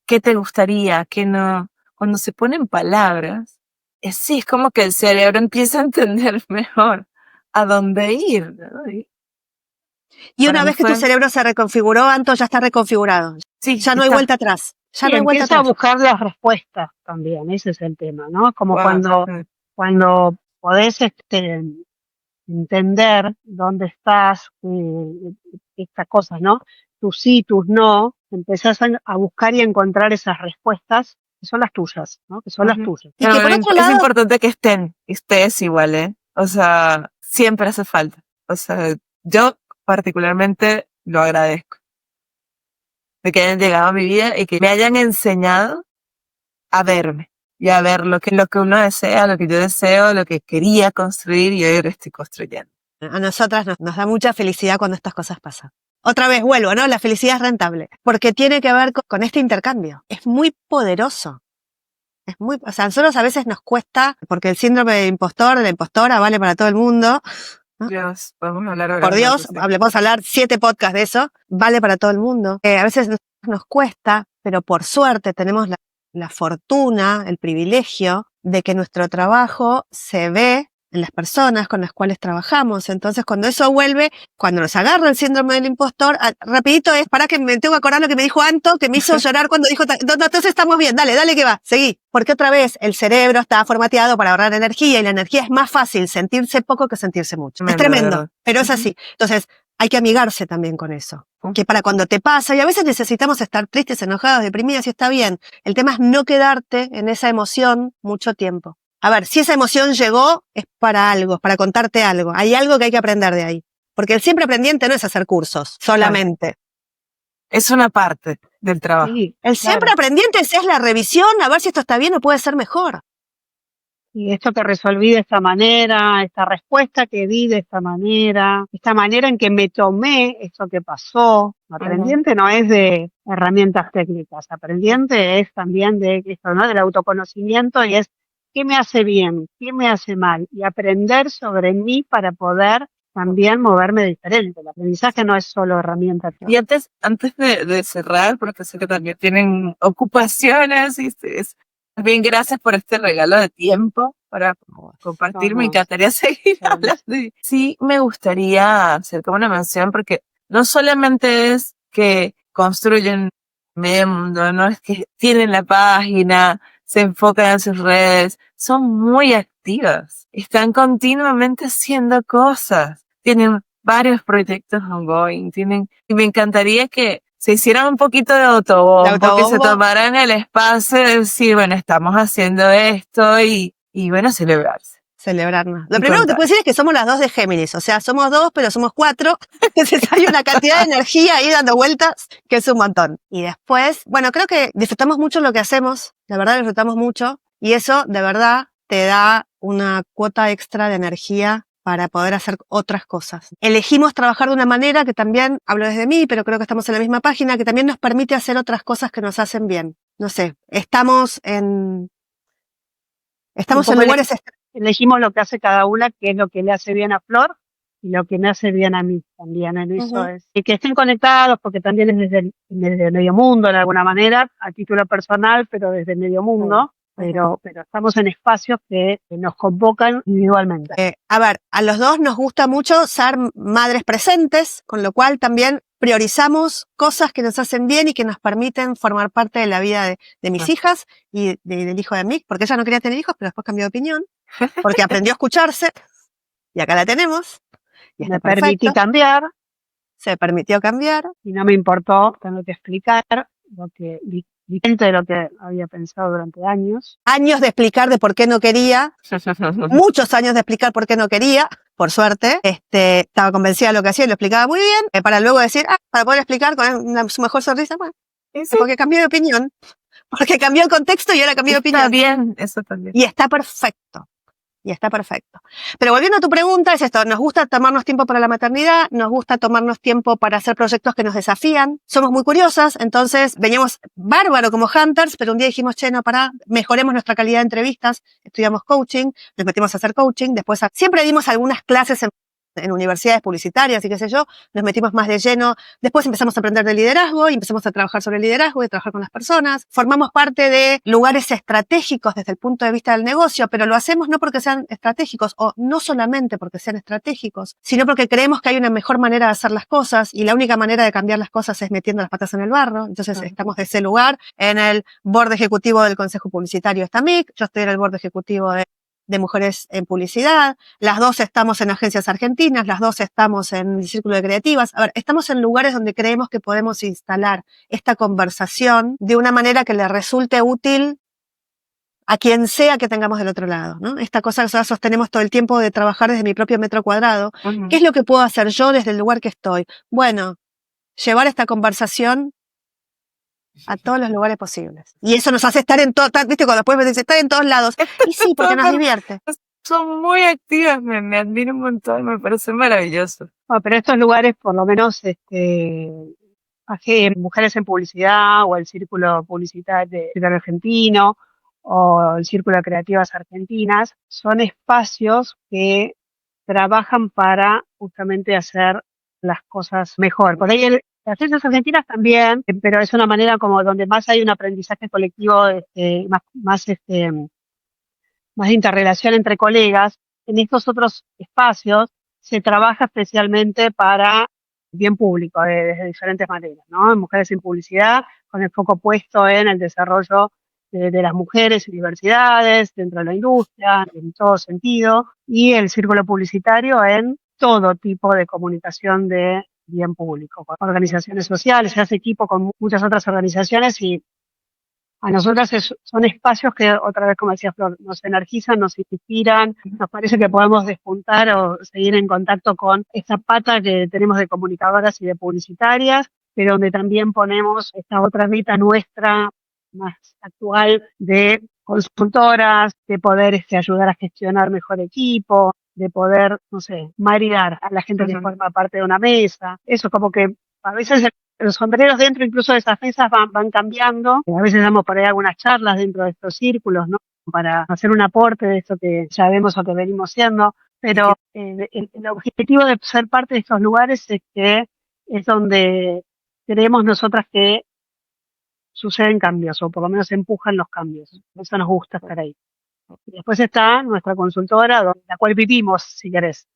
¿Qué te gustaría? ¿Qué no? Cuando se ponen palabras, sí, es como que el cerebro empieza a entender mejor a dónde ir, ¿no? Y Para una mí vez que tu fue- cerebro se reconfiguró, Anto, ya está reconfigurado. Sí, Ya no hay está. vuelta atrás. Ya Y no hay vuelta empieza a atrás. buscar las respuestas también, ese es el tema, ¿no? Como Wow. cuando podés entender dónde estás, estas cosas, ¿no? Tus sí, tus no, empezás a buscar y a encontrar esas respuestas que son las tuyas, ¿no? Que son las Ujú. tuyas. Y que por otro Es lado, importante que estés igual, ¿eh? O sea, siempre hace falta. O sea, yo particularmente lo agradezco de que hayan llegado a mi vida y que me hayan enseñado a verme y a ver lo que uno desea, lo que yo deseo, lo que quería construir y hoy lo estoy construyendo. a nosotras nos da mucha felicidad cuando estas cosas pasan. Otra vez vuelvo, ¿no? La felicidad es rentable, porque tiene que ver con este intercambio. Es muy poderoso. O sea, a nosotros a veces nos cuesta, porque el síndrome del impostor, de la impostora, vale para todo el mundo. ¿No? Dios, podemos hablar ahora. Por Dios, podemos hablar 7 podcasts de eso, vale para todo el mundo. A veces nos cuesta, pero por suerte tenemos la fortuna, el privilegio de que nuestro trabajo se ve en las personas con las cuales trabajamos. Entonces, cuando eso vuelve, cuando nos agarra el síndrome del impostor, rapidito para que me tengo que acordar lo que me dijo Anto, que me hizo llorar cuando dijo, no, entonces estamos bien, dale que va, seguí. Porque otra vez, el cerebro está formateado para ahorrar energía y la energía es más fácil sentirse poco que sentirse mucho. Es tremendo, pero es así. Entonces, hay que amigarse también con eso. Que para cuando te pasa, y a veces necesitamos estar tristes, enojados, deprimidas, y está bien. El tema es no quedarte en esa emoción mucho tiempo. A ver, si esa emoción llegó, es para algo, es para contarte algo. Hay algo que hay que aprender de ahí. Porque el siempre aprendiente no es hacer cursos, solamente. Es una parte del trabajo. Sí, El siempre aprendiente es la revisión, a ver si esto está bien o puede ser mejor. Y esto que resolví de esta manera, esta respuesta que di de esta manera en que me tomé esto que pasó. Aprendiente no es de herramientas técnicas, aprendiente es también de esto, ¿no? Del autoconocimiento, y es qué me hace bien, qué me hace mal, y aprender sobre mí para poder también moverme diferente. El aprendizaje no es solo herramienta técnica. Y antes de cerrar, porque sé que también tienen ocupaciones, y bien, gracias por este regalo de tiempo para compartir. Me encantaría seguir hablando. Sí, me gustaría hacer como una mención, porque no solamente es que construyen medio mundo, no es que tienen la página, se enfocan en sus redes, son muy activas, están continuamente haciendo cosas, tienen varios proyectos ongoing, y me encantaría que se hicieran un poquito de autobombo, que se tomaran el espacio de decir, bueno, estamos haciendo esto y bueno, celebrarse. Celebrarnos. Lo primero que te puedo decir es que somos las 2 de Géminis, o sea, somos 2, pero somos 4. Entonces hay una cantidad de energía ahí dando vueltas que es un montón. Y después, bueno, creo que disfrutamos mucho lo que hacemos, la verdad disfrutamos mucho, y eso de verdad te da una cuota extra de energía para poder hacer otras cosas. Elegimos trabajar de una manera que también, hablo desde mí, pero creo que estamos en la misma página, que también nos permite hacer otras cosas que nos hacen bien. No sé, estamos en lugares... Elegimos lo que hace cada una, que es lo que le hace bien a Flor y lo que me hace bien a mí también. En eso es. Y que estén conectados, porque también es desde el medio mundo, de alguna manera, a título personal, pero desde el medio mundo. Pero estamos en espacios que nos convocan individualmente. A ver, a los dos nos gusta mucho ser madres presentes, con lo cual también priorizamos cosas que nos hacen bien y que nos permiten formar parte de la vida de mis hijas y del hijo de Mick, porque ella no quería tener hijos, pero después cambió de opinión, porque aprendió a escucharse, y acá la tenemos. Y me permití cambiar. Se permitió cambiar. Y no me importó tener que explicar lo que... diferente de lo que había pensado durante años. Años de explicar de por qué no quería. Muchos años de explicar por qué no quería. Por suerte, estaba convencida de lo que hacía y lo explicaba muy bien. Para luego decir, para poder explicar con su mejor sonrisa, bueno, porque cambió de opinión. Porque cambió el contexto y ahora cambió de opinión. Está bien, eso también. Y está perfecto. Y está perfecto. Pero volviendo a tu pregunta, es esto, nos gusta tomarnos tiempo para la maternidad, nos gusta tomarnos tiempo para hacer proyectos que nos desafían, somos muy curiosas, entonces veníamos bárbaro como hunters, pero un día dijimos, no, mejoremos nuestra calidad de entrevistas, estudiamos coaching, nos metimos a hacer coaching, después siempre dimos algunas clases en en universidades publicitarias y qué sé yo, nos metimos más de lleno. Después empezamos a aprender de liderazgo y empezamos a trabajar sobre el liderazgo y trabajar con las personas. Formamos parte de lugares estratégicos desde el punto de vista del negocio, pero lo hacemos no porque sean estratégicos o no solamente porque sean estratégicos, sino porque creemos que hay una mejor manera de hacer las cosas y la única manera de cambiar las cosas es metiendo las patas en el barro. Entonces estamos de ese lugar. En el board ejecutivo del Consejo Publicitario está Mick, yo estoy en el board ejecutivo de Mujeres en Publicidad, las dos estamos en agencias argentinas, las dos estamos en el Círculo de Creativas. A ver, estamos en lugares donde creemos que podemos instalar esta conversación de una manera que le resulte útil a quien sea que tengamos del otro lado, ¿no? Esta cosa que nosotros sostenemos todo el tiempo de trabajar desde mi propio metro cuadrado. ¿Qué es lo que puedo hacer yo desde el lugar que estoy? Bueno, llevar esta conversación a todos los lugares posibles. Y eso nos hace estar en todo, viste, cuando después me dicen, estar en todos lados. Y sí, porque nos divierte. Son muy activas, me admiro un montón, me parece maravilloso. Bueno, pero estos lugares, por lo menos, Mujeres en Publicidad o el Círculo Publicitario Argentino o el Círculo de Creativas Argentinas, son espacios que trabajan para justamente hacer las cosas mejor. Por ahí las agencias argentinas también, pero es una manera como donde más hay un aprendizaje colectivo, más de interrelación entre colegas. En estos otros espacios se trabaja especialmente para bien público, desde diferentes maneras, ¿no? En Mujeres en Publicidad, con el foco puesto en el desarrollo de las mujeres y diversidades dentro de la industria, en todo sentido, y el círculo publicitario en todo tipo de comunicación de bien público, con organizaciones sociales, se hace equipo con muchas otras organizaciones y a nosotras son espacios que, otra vez como decía Flor, nos energizan, nos inspiran, nos parece que podemos despuntar o seguir en contacto con esta pata que tenemos de comunicadoras y de publicitarias, pero donde también ponemos esta otra mitad nuestra, más actual, de consultoras, de poder ayudar a gestionar mejor equipo, de poder, no sé, maridar a la gente que forma parte de una mesa. Eso como que a veces los sombreros dentro incluso de esas mesas van cambiando. A veces damos por ahí algunas charlas dentro de estos círculos, ¿no? Para hacer un aporte de esto que sabemos o que venimos siendo. Pero el objetivo de ser parte de estos lugares es que es donde creemos nosotras que suceden cambios, o por lo menos empujan los cambios. Por eso nos gusta estar ahí. Y después está nuestra consultora, la cual vivimos, si querés.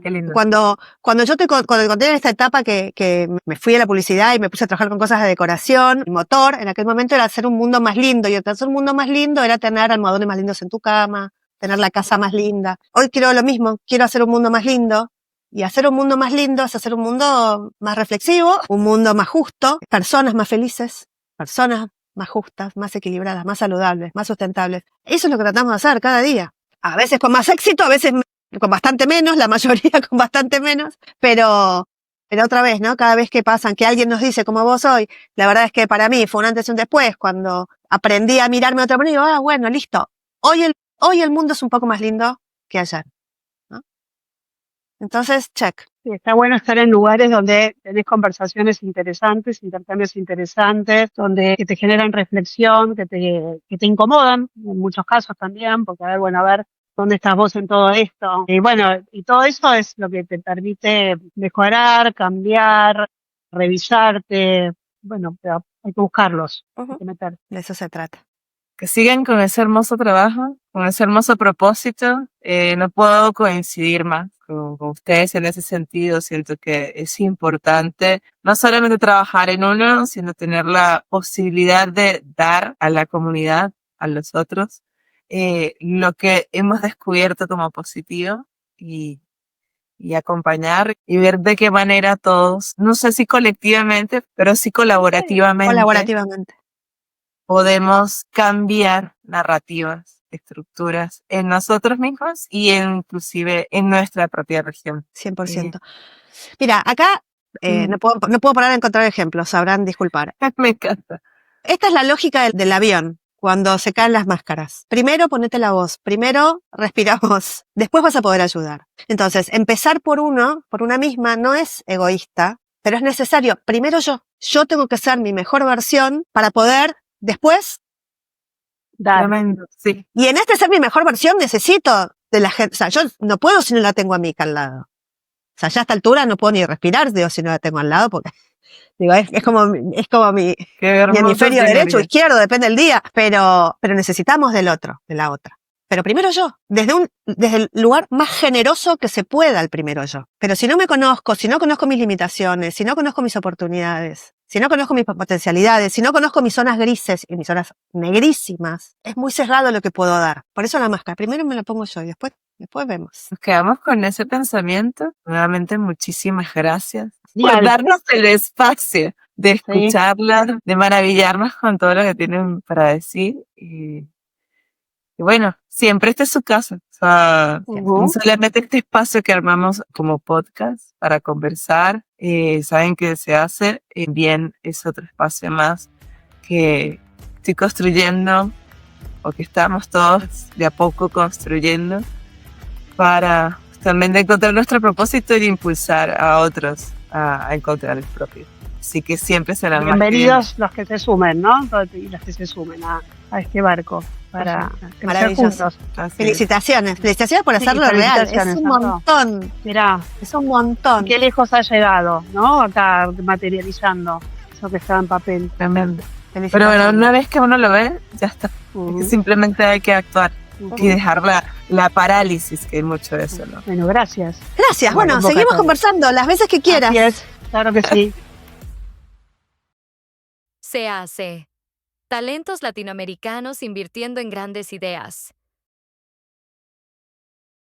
Qué lindo. Cuando yo cuando conté en esta etapa que me fui a la publicidad y me puse a trabajar con cosas de decoración, mi motor en aquel momento era hacer un mundo más lindo, y hacer un mundo más lindo era tener almohadones más lindos en tu cama, tener la casa más linda. Hoy quiero lo mismo, quiero hacer un mundo más lindo, y hacer un mundo más lindo es hacer un mundo más reflexivo, un mundo más justo, personas más felices, personas más justas, más equilibradas, más saludables, más sustentables. Eso es lo que tratamos de hacer cada día. A veces con más éxito, a veces con bastante menos, la mayoría con bastante menos, pero otra vez, ¿no? Cada vez que pasan, que alguien nos dice como vos hoy, la verdad es que para mí fue un antes y un después, cuando aprendí a mirarme de otra manera y digo, bueno, listo, hoy el mundo es un poco más lindo que ayer, ¿no? Entonces, check. Sí, está bueno estar en lugares donde tenés conversaciones interesantes, intercambios interesantes, donde que te generan reflexión, que te incomodan, en muchos casos también, porque a ver, ¿dónde estás vos en todo esto? Y bueno, y todo eso es lo que te permite mejorar, cambiar, revisarte. Bueno, pero hay que buscarlos, hay que meter. De eso se trata. Que sigan con ese hermoso trabajo, con ese hermoso propósito. No puedo coincidir más con ustedes en ese sentido. Siento que es importante no solamente trabajar en uno, sino tener la posibilidad de dar a la comunidad, a los otros, lo que hemos descubierto como positivo y acompañar y ver de qué manera todos, no sé si colectivamente, pero sí colaborativamente. Podemos cambiar narrativas, estructuras en nosotros mismos y inclusive en nuestra propia región. 100%. Mira, acá no puedo parar de encontrar ejemplos, sabrán disculpar. Me encanta. Esta es la lógica del avión, cuando se caen las máscaras. Primero ponete la voz, primero respira vos, después vas a poder ayudar. Entonces, empezar por una misma no es egoísta, pero es necesario. Primero yo tengo que ser mi mejor versión para poder después dar. Tremendo, sí. Y en ser mi mejor versión necesito de la gente. O sea, yo no puedo si no la tengo a mí acá al lado. O sea, ya a esta altura no puedo ni respirar, digo, si no la tengo al lado, porque digo, es como mi Qué hermoso hemisferio señoría. derecho o izquierdo, depende del día, pero necesitamos del otro, de la otra. Pero primero yo, desde el lugar más generoso que se pueda, el primero yo. Pero si no me conozco, si no conozco mis limitaciones, si no conozco mis oportunidades, si no conozco mis potencialidades, si no conozco mis zonas grises y mis zonas negrísimas, es muy cerrado lo que puedo dar. Por eso la máscara, primero me la pongo yo y después vemos. Nos quedamos con ese pensamiento. Nuevamente, muchísimas gracias por Genial. darnos el espacio de Sí. escucharlas, de maravillarnos con todo lo que tienen para decir. Y bueno, siempre este es su casa. O sea, Ujú. solamente este espacio que armamos como podcast para conversar, saben que se hace, bien es otro espacio más que estoy construyendo o que estamos todos de a poco construyendo para también de encontrar nuestro propósito y de impulsar a otros a encontrar el propio. Así que siempre serán más que Bienvenidos los que se sumen, ¿no? Y los que se sumen a este barco para crecer Maravilloso. juntos. Así es. Felicitaciones por Sí, hacerlo real. Es felicitaciones, un Sandro. montón, Mirá, es un montón. qué lejos ha llegado, ¿no? Acá materializando eso que estaba en papel. Tremendo. Pero Felicitaciones. bueno, una vez que uno lo ve, ya está. Ujú. Es que simplemente hay que actuar Ujú. y dejar la parálisis, que hay mucho de eso, ¿no? Bueno, gracias. Gracias. Bueno, Bueno, seguimos convocatoria. conversando las veces que quieras. Así es, claro que sí. Se hace. Talentos latinoamericanos invirtiendo en grandes ideas.